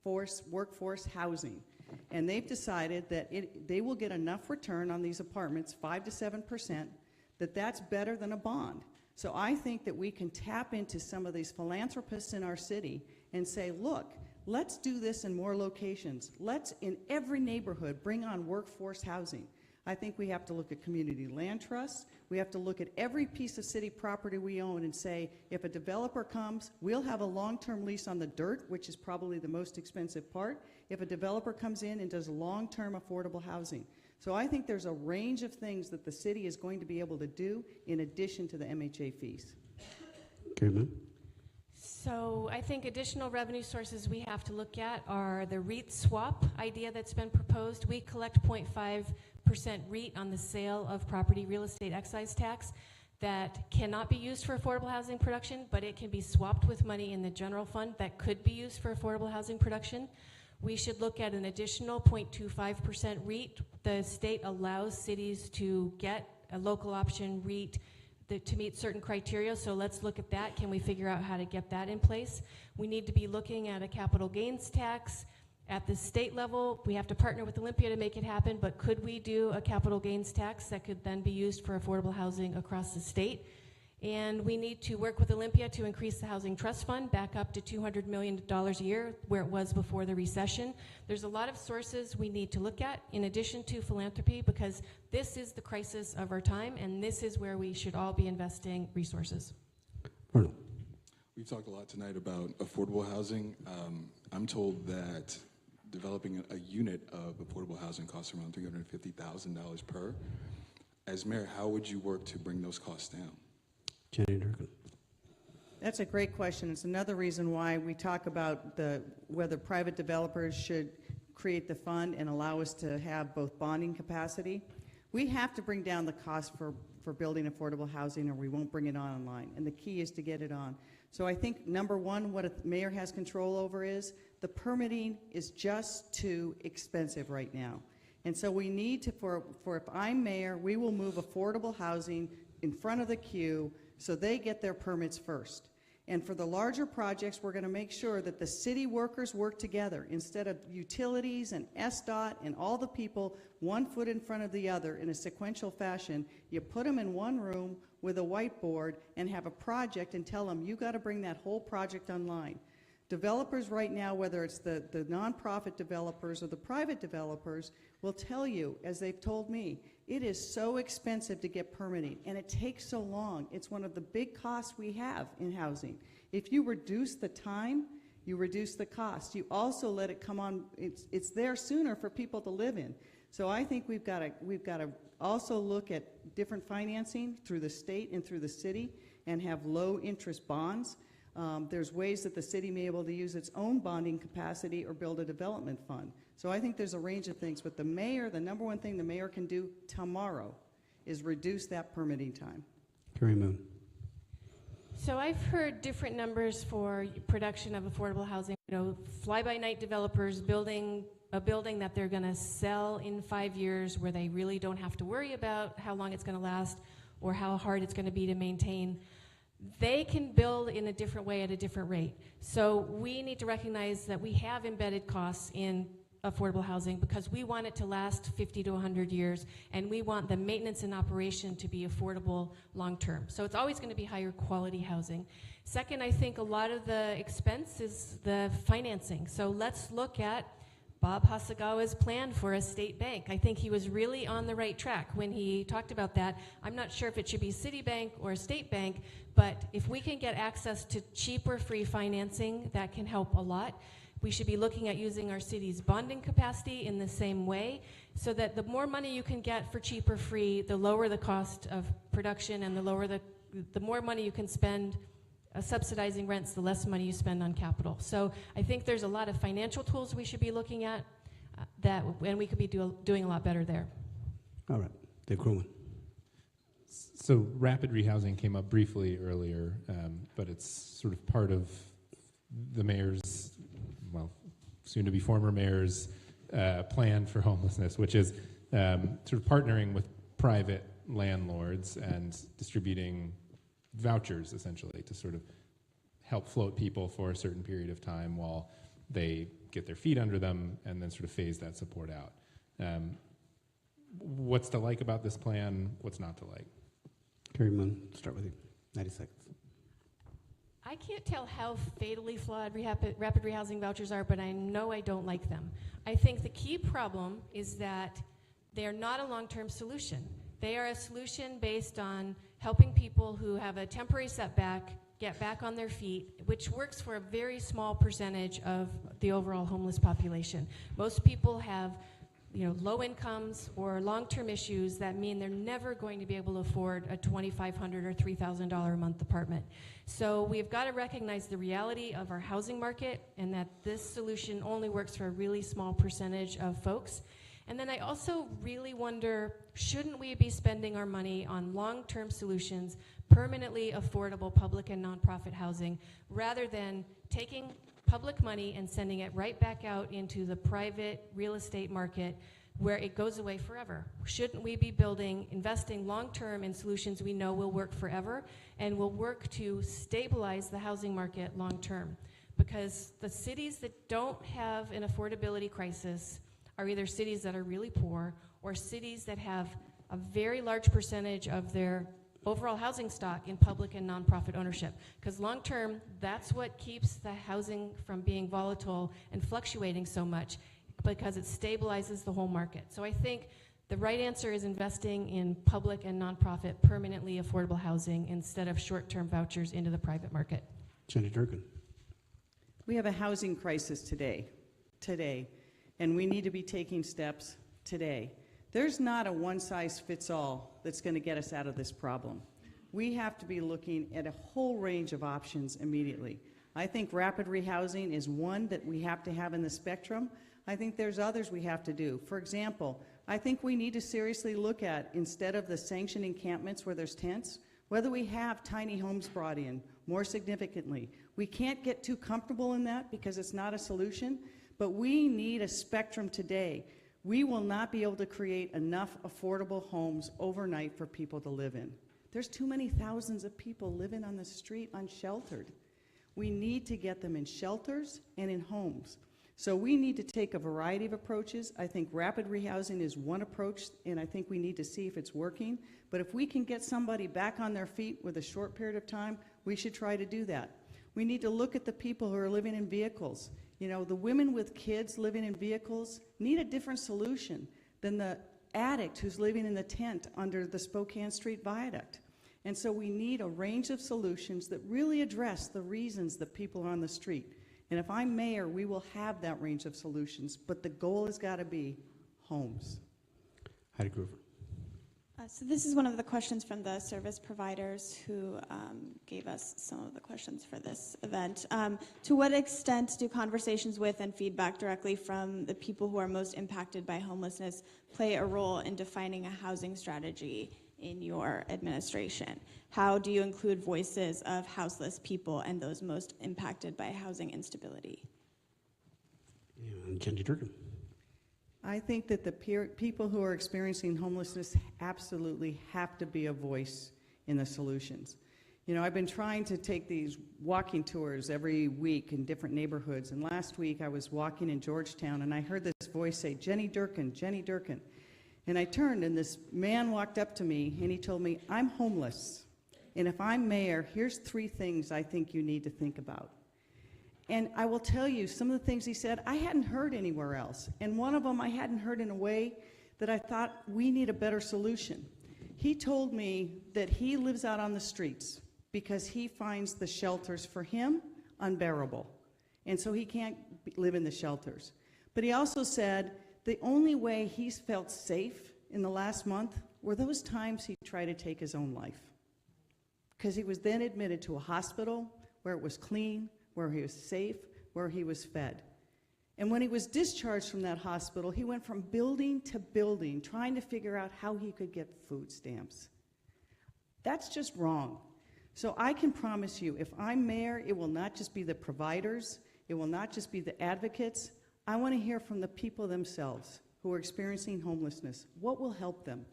workforce housing. And they've decided that they will get enough return on these apartments, 5 to 7%, that's better than a bond. So I think that we can tap into some of these philanthropists in our city and say, look, let's do this in more locations. Let's, in every neighborhood, bring on workforce housing. I think we have to look at community land trusts. We have to look at every piece of city property we own and say, if a developer comes, we'll have a long-term lease on the dirt, which is probably the most expensive part, if a developer comes in and does long-term affordable housing. So I think there's a range of things that the city is going to be able to do in addition to the MHA fees. Chairman? So I think additional revenue sources we have to look at are the REIT swap idea that's been proposed. We collect 0.5% REIT on the sale of property real estate excise tax that cannot be used for affordable housing production, but it can be swapped with money in the general fund that could be used for affordable housing production. We should look at an additional 0.25% REIT. The state allows cities to get a local option REIT to meet certain criteria, so let's look at that. Can we figure out how to get that in place? We need to be looking at a capital gains tax at the state level. We have to partner with Olympia to make it happen, but could we do a capital gains tax that could then be used for affordable housing across the state? And we need to work with Olympia to increase the Housing Trust Fund back up to $200 million a year, where it was before the recession. There's a lot of sources we need to look at in addition to philanthropy, because this is the crisis of our time, and this is where we should all be investing resources. Arnold. We've talked a lot tonight about affordable housing. I'm told that developing a unit of affordable housing costs around $350,000 per. As mayor, how would you work to bring those costs down? Jenny Durkan. That's a great question. It's another reason why we talk about whether private developers should create the fund and allow us to have both bonding capacity. We have to bring down the cost for building affordable housing, or we won't bring it online. And the key is to get it on. So I think, number one, what a mayor has control over is the permitting is just too expensive right now. And so we need to, for if I'm mayor, we will move affordable housing in front of the queue so they get their permits first. And for the larger projects, we're going to make sure that the city workers work together instead of utilities and SDOT and all the people one foot in front of the other in a sequential fashion. You put them in one room with a whiteboard and have a project and tell them you got to bring that whole project online. Developers right now, whether it's the nonprofit developers or the private developers, will tell you, as they've told me, it is so expensive to get permitting, and it takes so long. It's one of the big costs we have in housing. If you reduce the time, you reduce the cost. You also let it come on, it's there sooner for people to live in. So I think we've got to also look at different financing through the state and through the city and have low interest bonds. There's ways that the city may be able to use its own bonding capacity or build a development fund. So I think there's a range of things, but the mayor, the number one thing the mayor can do tomorrow is reduce that permitting time. Carrie Moon. So I've heard different numbers for production of affordable housing. You know, fly-by-night developers building a building that they're going to sell in 5 years where they really don't have to worry about how long it's going to last or how hard it's going to be to maintain. They can build in a different way at a different rate. So we need to recognize that we have embedded costs in affordable housing because we want it to last 50 to 100 years, and we want the maintenance and operation to be affordable long term. So it's always going to be higher quality housing. Second, I think a lot of the expense is the financing. So let's look at Bob Hasagawa's plan for a state bank. I think he was really on the right track when he talked about that. I'm not sure if it should be Citibank or a state bank, but if we can get access to cheaper free financing, that can help a lot. We should be looking at using our city's bonding capacity in the same way, so that the more money you can get for cheap or free, the lower the cost of production, and the more money you can spend subsidizing rents, the less money you spend on capital. So I think there's a lot of financial tools we should be looking at and we could be doing a lot better there. All right, Dave Crowman. So rapid rehousing came up briefly earlier, but it's sort of part of the mayor's, well, soon-to-be former mayor's plan for homelessness, which is sort of partnering with private landlords and distributing vouchers, essentially, to sort of help float people for a certain period of time while they get their feet under them and then sort of phase that support out. What's to like about this plan? What's not to like? Carrie Moon, start with you. 90 seconds. I can't tell how fatally flawed rapid rehousing vouchers are, but I know I don't like them. I think the key problem is that They are not a long-term solution. They are a solution based on helping people who have a temporary setback get back on their feet, which works for a very small percentage of the overall homeless population. Most people have low incomes or long-term issues that mean they're never going to be able to afford a $2,500 or $3,000 a month apartment. So we've got to recognize the reality of our housing market and that this solution only works for a really small percentage of folks. And then I also really wonder, shouldn't we be spending our money on long-term solutions, permanently affordable public and nonprofit housing, rather than taking public money and sending it right back out into the private real estate market where it goes away forever? Shouldn't we be investing long-term in solutions we know will work forever and will work to stabilize the housing market long-term? Because the cities that don't have an affordability crisis are either cities that are really poor or cities that have a very large percentage of their overall housing stock in public and nonprofit ownership. Because long term, that's what keeps the housing from being volatile and fluctuating so much, because it stabilizes the whole market. So I think the right answer is investing in public and nonprofit permanently affordable housing instead of short-term vouchers into the private market. Jenny Durkan. We have a housing crisis today, and we need to be taking steps today. There's not a one-size-fits-all that's going to get us out of this problem. We have to be looking at a whole range of options immediately. I think rapid rehousing is one that we have to have in the spectrum. I think there's others we have to do. For example, I think we need to seriously look at, instead of the sanctioned encampments where there's tents, whether we have tiny homes brought in more significantly. We can't get too comfortable in that because it's not a solution, but we need a spectrum today. We will not be able to create enough affordable homes overnight for people to live in. There's too many thousands of people living on the street unsheltered. We need to get them in shelters and in homes. So we need to take a variety of approaches. I think rapid rehousing is one approach, and I think we need to see if it's working. But if we can get somebody back on their feet with a short period of time, we should try to do that. We need to look at the people who are living in vehicles. The women with kids living in vehicles need a different solution than the addict who's living in the tent under the Spokane Street Viaduct. And so we need a range of solutions that really address the reasons that people are on the street. And if I'm mayor, we will have that range of solutions, but the goal has got to be homes. Heidi Groover. So this is one of the questions from the service providers who gave us some of the questions for this event. To what extent do conversations with and feedback directly from the people who are most impacted by homelessness play a role in defining a housing strategy in your administration? How do you include voices of houseless people and those most impacted by housing instability? Jenny Durkan. I think that the people who are experiencing homelessness absolutely have to be a voice in the solutions. I've been trying to take these walking tours every week in different neighborhoods, and last week I was walking in Georgetown and I heard this voice say, "Jenny Durkan, Jenny Durkan." And I turned and this man walked up to me and he told me, "I'm homeless, and if I'm mayor, here's 3 things I think you need to think about." And I will tell you, some of the things he said, I hadn't heard anywhere else. And one of them I hadn't heard in a way that I thought we need a better solution. He told me that he lives out on the streets because he finds the shelters for him unbearable. And so he can't live in the shelters. But he also said the only way he's felt safe in the last month were those times he tried to take his own life. Because he was then admitted to a hospital where it was clean, where he was safe, where he was fed. And when he was discharged from that hospital, he went from building to building, trying to figure out how he could get food stamps. That's just wrong. So I can promise you, if I'm mayor, it will not just be the providers, it will not just be the advocates. I want to hear from the people themselves who are experiencing homelessness. What will help them?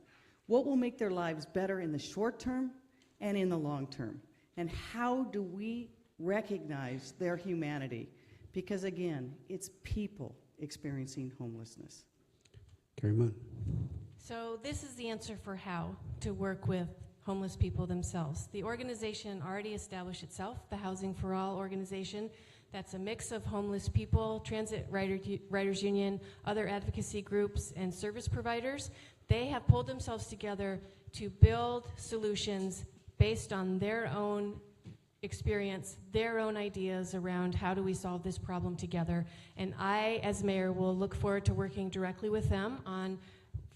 What will make their lives better in the short term and in the long term? And how do we recognize their humanity? Because again, it's people experiencing homelessness. Cary Moon. So this is the answer for how to work with homeless people themselves. The organization already established itself, the Housing for All organization. that's a mix of homeless people, Riders Union, other advocacy groups, and service providers. They have pulled themselves together to build solutions based on their own experience, their own ideas around how do we solve this problem together. And I, as mayor, will look forward to working directly with them on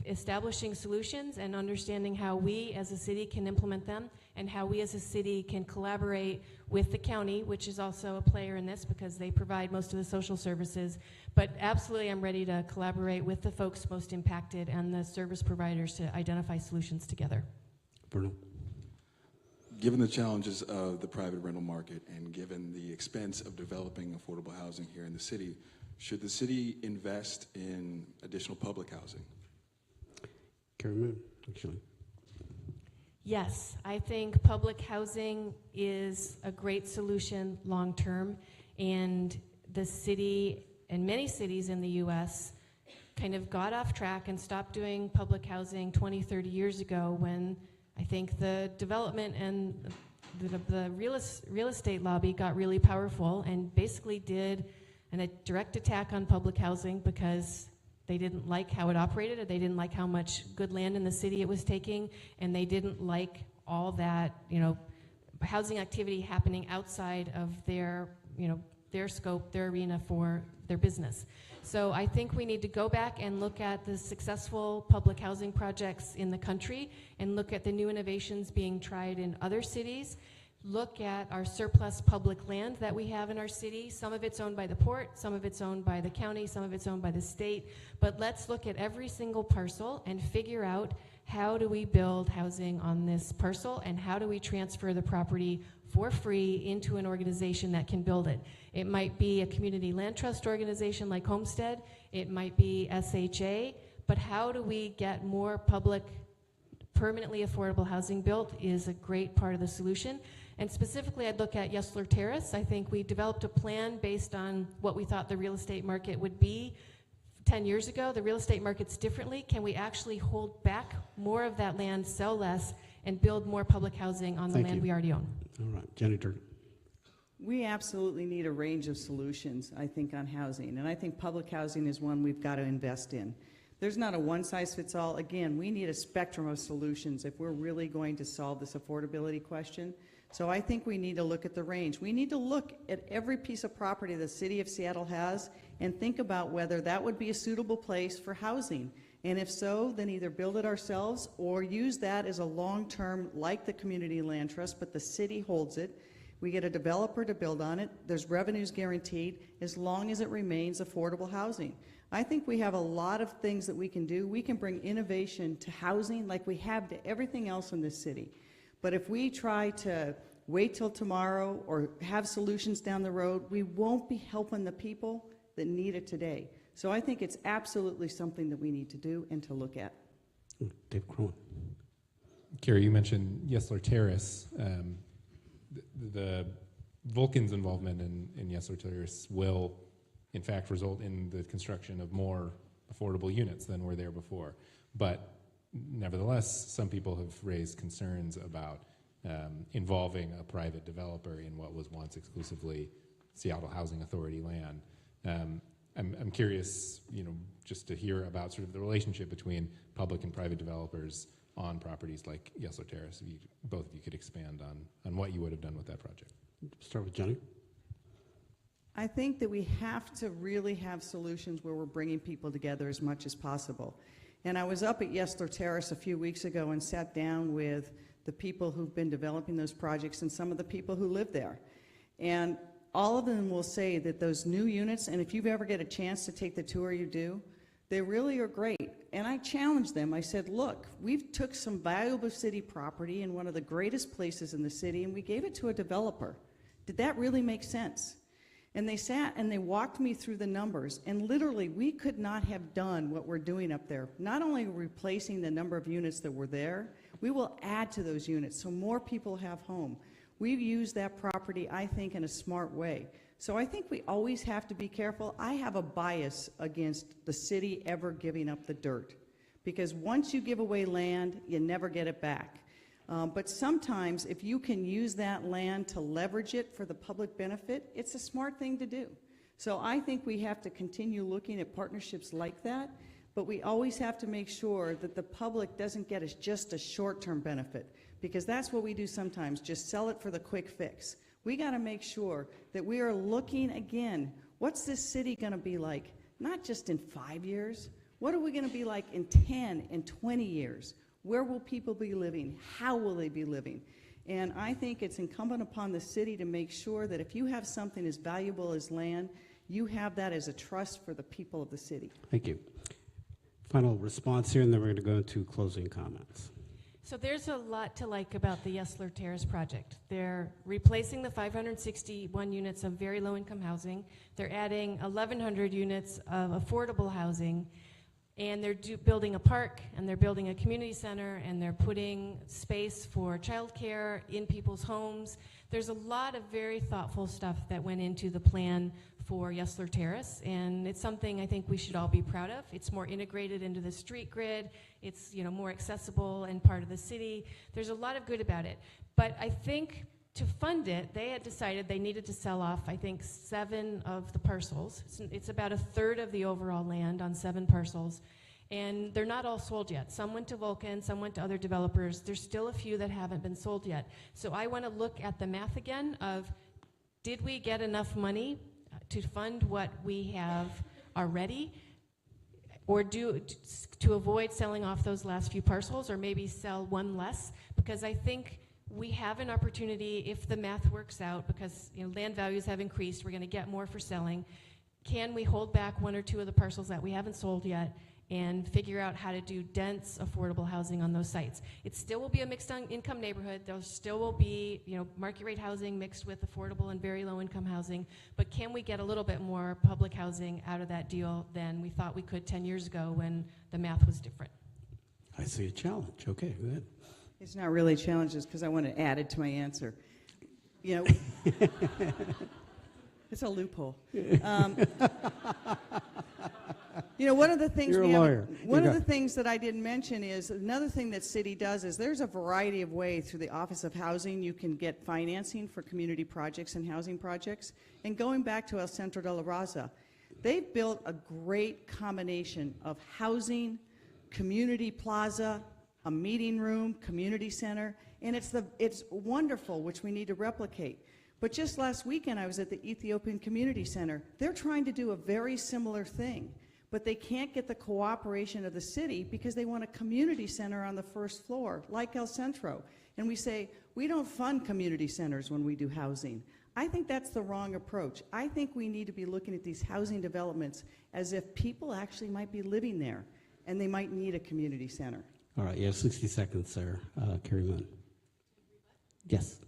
establishing solutions and understanding how we as a city can implement them, and how we as a city can collaborate with the county, which is also a player in this because they provide most of the social services. But absolutely, I'm ready to collaborate with the folks most impacted and the service providers to identify solutions together. Bruno. Given the challenges of the private rental market and given the expense of developing affordable housing here in the city, should the city invest in additional public housing? Cary Moon, actually. Yes, I think public housing is a great solution long term, and the city and many cities in the U.S. kind of got off track and stopped doing public housing 20, 30 years ago when I think the development and the real estate lobby got really powerful and basically did a direct attack on public housing because they didn't like how it operated, or they didn't like how much good land in the city it was taking, and they didn't like all that, housing activity happening outside of their, their scope, their arena for their business. So I think we need to go back and look at the successful public housing projects in the country and look at the new innovations being tried in other cities. Look at our surplus public land that we have in our city. Some of it's owned by the port, some of it's owned by the county, some of it's owned by the state. But let's look at every single parcel and figure out how do we build housing on this parcel, and how do we transfer the property for free into an organization that can build it. It might be a community land trust organization like Homestead, it might be SHA, but how do we get more public, permanently affordable housing built is a great part of the solution. And specifically, I'd look at Yesler Terrace. I think we developed a plan based on what we thought the real estate market would be 10 years ago. The real estate market's differently. Can we actually hold back more of that land, sell less, and build more public housing on the Thank land you. we already own? All right, Jenny Durkan. We absolutely need a range of solutions, I think, on housing. And I think public housing is one we've got to invest in. There's not a one-size-fits-all. Again, we need a spectrum of solutions if we're really going to solve this affordability question. So I think we need to look at the range. We need to look at every piece of property the city of Seattle has and think about whether that would be a suitable place for housing. And if so, then either build it ourselves or use that as a long-term, like the Community Land Trust, but the city holds it. We get a developer to build on it. There's revenues guaranteed as long as it remains affordable housing. I think we have a lot of things that we can do. We can bring innovation to housing like we have to everything else in this city. But if we try to wait till tomorrow or have solutions down the road, we won't be helping the people that need it today. So I think it's absolutely something that we need to do and to look at. Dave Crowan. Cary, you mentioned Yesler Terrace. The Vulcan's involvement in Yesler Terrace will, in fact, result in the construction of more affordable units than were there before. But nevertheless, some people have raised concerns about involving a private developer in what was once exclusively Seattle Housing Authority land. I'm curious, just to hear about sort of the relationship between public and private developers on properties like Yesler Terrace. If both of you could expand on what you would have done with that project. Start with Jenny. I think that we have to really have solutions where we're bringing people together as much as possible. And I was up at Yesler Terrace a few weeks ago and sat down with the people who've been developing those projects and some of the people who live there. And all of them will say that those new units, and if you ever get a chance to take the tour, you do, they really are great. And I challenged them. I said, look, we've took some valuable city property in one of the greatest places in the city and we gave it to a developer. Did that really make sense? And they sat and they walked me through the numbers, and literally we could not have done what we're doing up there. Not only replacing the number of units that were there, we will add to those units so more people have home. We've used that property, I think, in a smart way. So I think we always have to be careful. I have a bias against the city ever giving up the dirt, because once you give away land, you never get it back. But sometimes, if you can use that land to leverage it for the public benefit, it's a smart thing to do. So I think we have to continue looking at partnerships like that, but we always have to make sure that the public doesn't get just a short-term benefit, because that's what we do sometimes, just sell it for the quick fix. We got to make sure that we are looking again, what's this city going to be like, not just in 5 years, what are we going to be like in 10 and 20 years? Where will people be living? How will they be living? And I think it's incumbent upon the city to make sure that if you have something as valuable as land, you have that as a trust for the people of the city. Thank you. Final response here, and then we're going to go into closing comments. So there's a lot to like about the Yesler Terrace project. They're replacing the 561 units of very low-income housing. They're adding 1,100 units of affordable housing, and they're building a park, and they're building a community center, and they're putting space for childcare in people's homes. There's a lot of very thoughtful stuff that went into the plan for Yesler Terrace, and it's something I think we should all be proud of. It's more integrated into the street grid. It's, you know, more accessible and part of the city. There's a lot of good about it. But I think to fund it, they had decided they needed to sell off, I think, 7 of the parcels. It's about a third of the overall land on 7 parcels. And they're not all sold yet. Some went to Vulcan, some went to other developers. There's still a few that haven't been sold yet. So I want to look at the math again of, did we get enough money to fund what we have already, or to avoid selling off those last few parcels, or maybe sell one less? Because I think we have an opportunity, if the math works out, because, you know, land values have increased, we're going to get more for selling. Can we hold back 1 or 2 of the parcels that we haven't sold yet and figure out how to do dense, affordable housing on those sites? It still will be a mixed income neighborhood. There still will be, you know, market rate housing mixed with affordable and very low income housing. But can we get a little bit more public housing out of that deal than we thought we could 10 years ago when the math was different? I see a challenge. Okay, go ahead. It's not really challenges, because I want to add it to my answer. You know, it's a loophole. You know, one of the things You're a lawyer. One of the things that I didn't mention is another thing that city does is there's a variety of ways through the Office of Housing you can get financing for community projects and housing projects. And going back to El Centro de la Raza, they've built a great combination of housing, community plaza, a meeting room, community center, and it's wonderful, which we need to replicate. But just last weekend, I was at the Ethiopian Community Center. They're trying to do a very similar thing, but they can't get the cooperation of the city because they want a community center on the first floor, like El Centro. And we say, we don't fund community centers when we do housing. I think that's the wrong approach. I think we need to be looking at these housing developments as if people actually might be living there, and they might need a community center. All right, you have 60 seconds, sir. Cary Moon. Yes.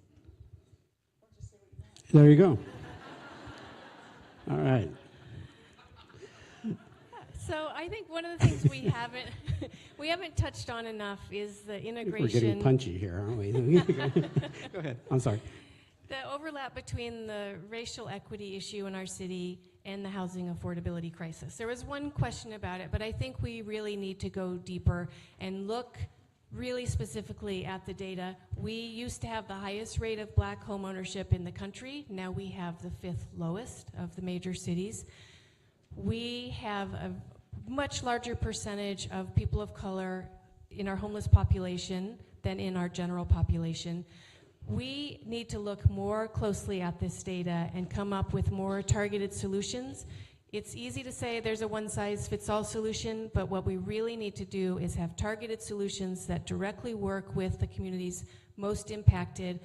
There you go. All right. So I think one of the things we haven't touched on enough is the integration. We're getting punchy here, aren't we? Go ahead. I'm sorry. The overlap between the racial equity issue in our city and the housing affordability crisis. There was one question about it, but I think we really need to go deeper and look really specifically at the data. We used to have the highest rate of black home ownership in the country. Now we have the 5th lowest of the major cities. We have a much larger percentage of people of color in our homeless population than in our general population. We need to look more closely at this data and come up with more targeted solutions. It's easy to say there's a one-size-fits-all solution, but what we really need to do is have targeted solutions that directly work with the communities most impacted,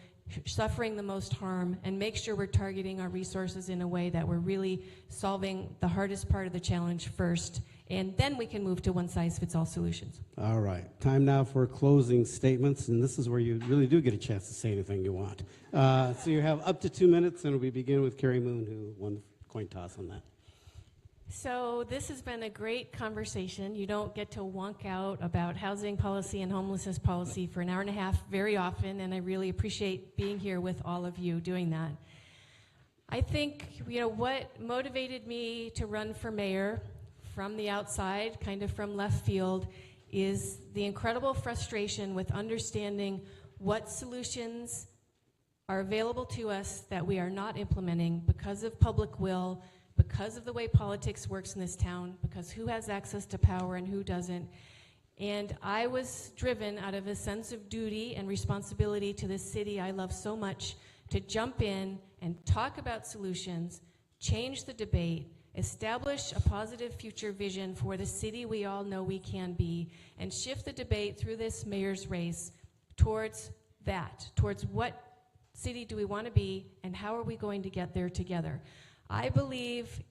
suffering the most harm, and make sure we're targeting our resources in a way that we're really solving the hardest part of the challenge first, and then we can move to one-size-fits-all solutions. All right. Time now for closing statements, and this is where you really do get a chance to say anything you want. So you have up to 2 minutes, and we begin with Cary Moon, who won the coin toss on that. So this has been a great conversation. You don't get to wonk out about housing policy and homelessness policy for an hour and a half very often, and I really appreciate being here with all of you doing that. I think, you know, what motivated me to run for mayor from the outside, kind of from left field, is the incredible frustration with understanding what solutions are available to us that we are not implementing because of public will, because of the way politics works in this town, because who has access to power and who doesn't. And I was driven out of a sense of duty and responsibility to this city I love so much to jump in and talk about solutions, change the debate, establish a positive future vision for the city we all know we can be, and shift the debate through this mayor's race towards that, towards what city do we want to be and how are we going to get there together. I believe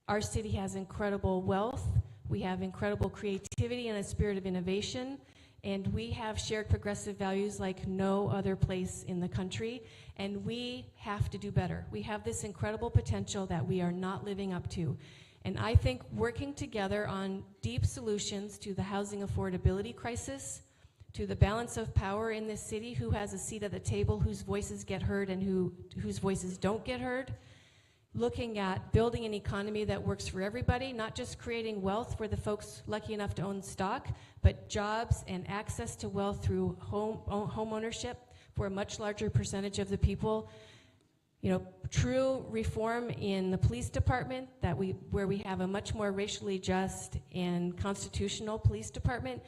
our city has incredible wealth, we have incredible creativity and a spirit of innovation, and we have shared progressive values like no other place in the country, and we have to do better. We have this incredible potential that we are not living up to. And I think working together on deep solutions to the housing affordability crisis, to the balance of power in this city, who has a seat at the table, whose voices get heard and whose voices don't get heard, looking at building an economy that works for everybody, not just creating wealth for the folks lucky enough to own stock, but jobs and access to wealth through home ownership for a much larger percentage of the people. You know, true reform in the police department, where we have a much more racially just and constitutional police department.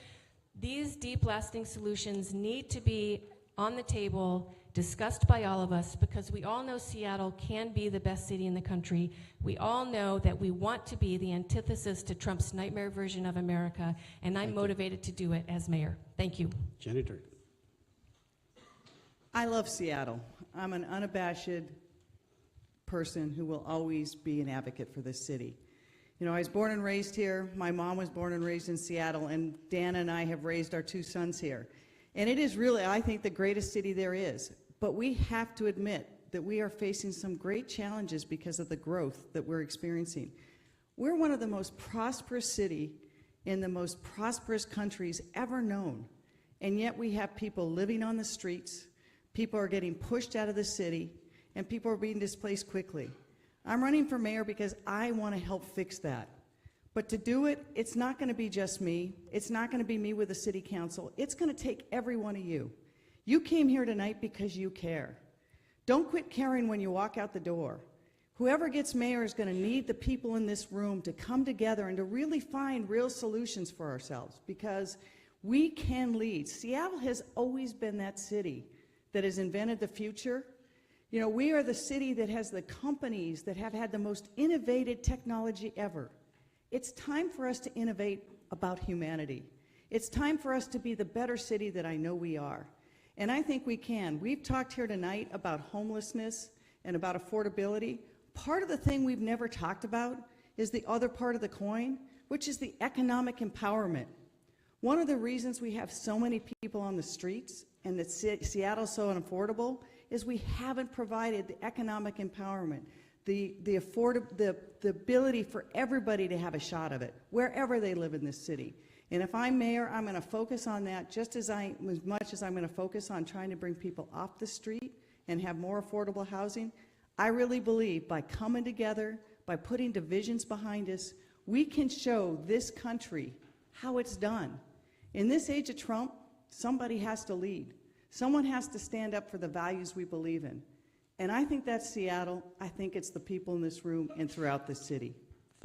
These deep, lasting solutions need to be on the table, discussed by all of us, because we all know Seattle can be the best city in the country. We all know that we want to be the antithesis to Trump's nightmare version of America, and I'm motivated to do it as mayor. Thank you. Jenny Durkan. I love Seattle. I'm an unabashed person who will always be an advocate for this city. You know, I was born and raised here. My mom was born and raised in Seattle, and Dan and I have raised our 2 sons here. And it is really, I think, the greatest city there is. But we have to admit that we are facing some great challenges because of the growth that we're experiencing. We're one of the most prosperous cities in the most prosperous countries ever known. And yet we have people living on the streets, people are getting pushed out of the city, and people are being displaced quickly. I'm running for mayor because I want to help fix that. But to do it, it's not going to be just me. It's not going to be me with the city council. It's going to take every one of you. You came here tonight because you care. Don't quit caring when you walk out the door. Whoever gets mayor is going to need the people in this room to come together and to really find real solutions for ourselves, because we can lead. Seattle has always been that city that has invented the future. You know, we are the city that has the companies that have had the most innovative technology ever. It's time for us to innovate about humanity. It's time for us to be the better city that I know we are. And I think we can. We've talked here tonight about homelessness and about affordability. Part of the thing we've never talked about is the other part of the coin, which is the economic empowerment. One of the reasons we have so many people on the streets and that Seattle's so unaffordable is we haven't provided the economic empowerment, the ability for everybody to have a shot of it, wherever they live in this city. And if I'm mayor, I'm going to focus on that just as much as I'm going to focus on trying to bring people off the street and have more affordable housing. I really believe by coming together, by putting divisions behind us, we can show this country how it's done. In this age of Trump, somebody has to lead. Someone has to stand up for the values we believe in. And I think that's Seattle. I think it's the people in this room and throughout the city.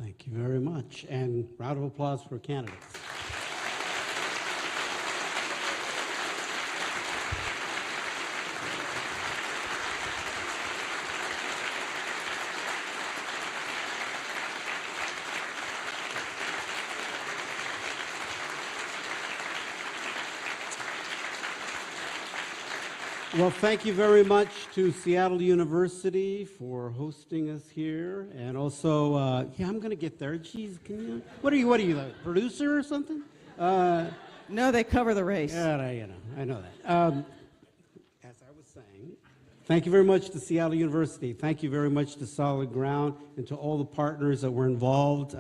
Thank you very much. And round of applause for candidates. Well, thank you very much to Seattle University for hosting us here, and also, yeah, I'm going to get there. Geez, can you? What are you, the producer or something? No, they cover the race. Yeah, I know that. As I was saying, thank you very much to Seattle University. Thank you very much to Solid Ground and to all the partners that were involved.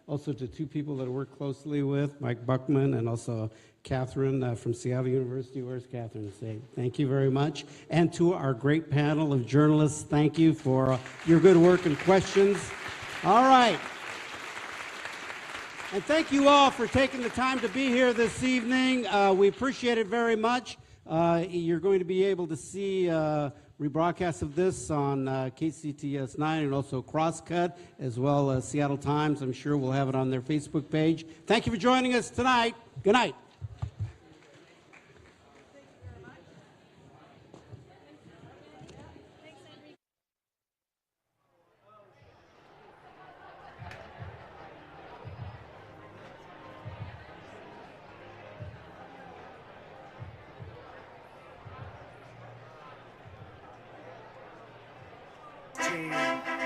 Also to 2 people that I work closely with, Mike Buckman and also Catherine from Seattle University. Where's Catherine? Say thank you very much. And to our great panel of journalists, thank you for your good work and questions. All right. And thank you all for taking the time to be here this evening. We appreciate it very much. You're going to be able to see rebroadcast of this on KCTS 9 and also Crosscut, as well as Seattle Times. I'm sure we'll have it on their Facebook page. Thank you for joining us tonight. Good night. Team.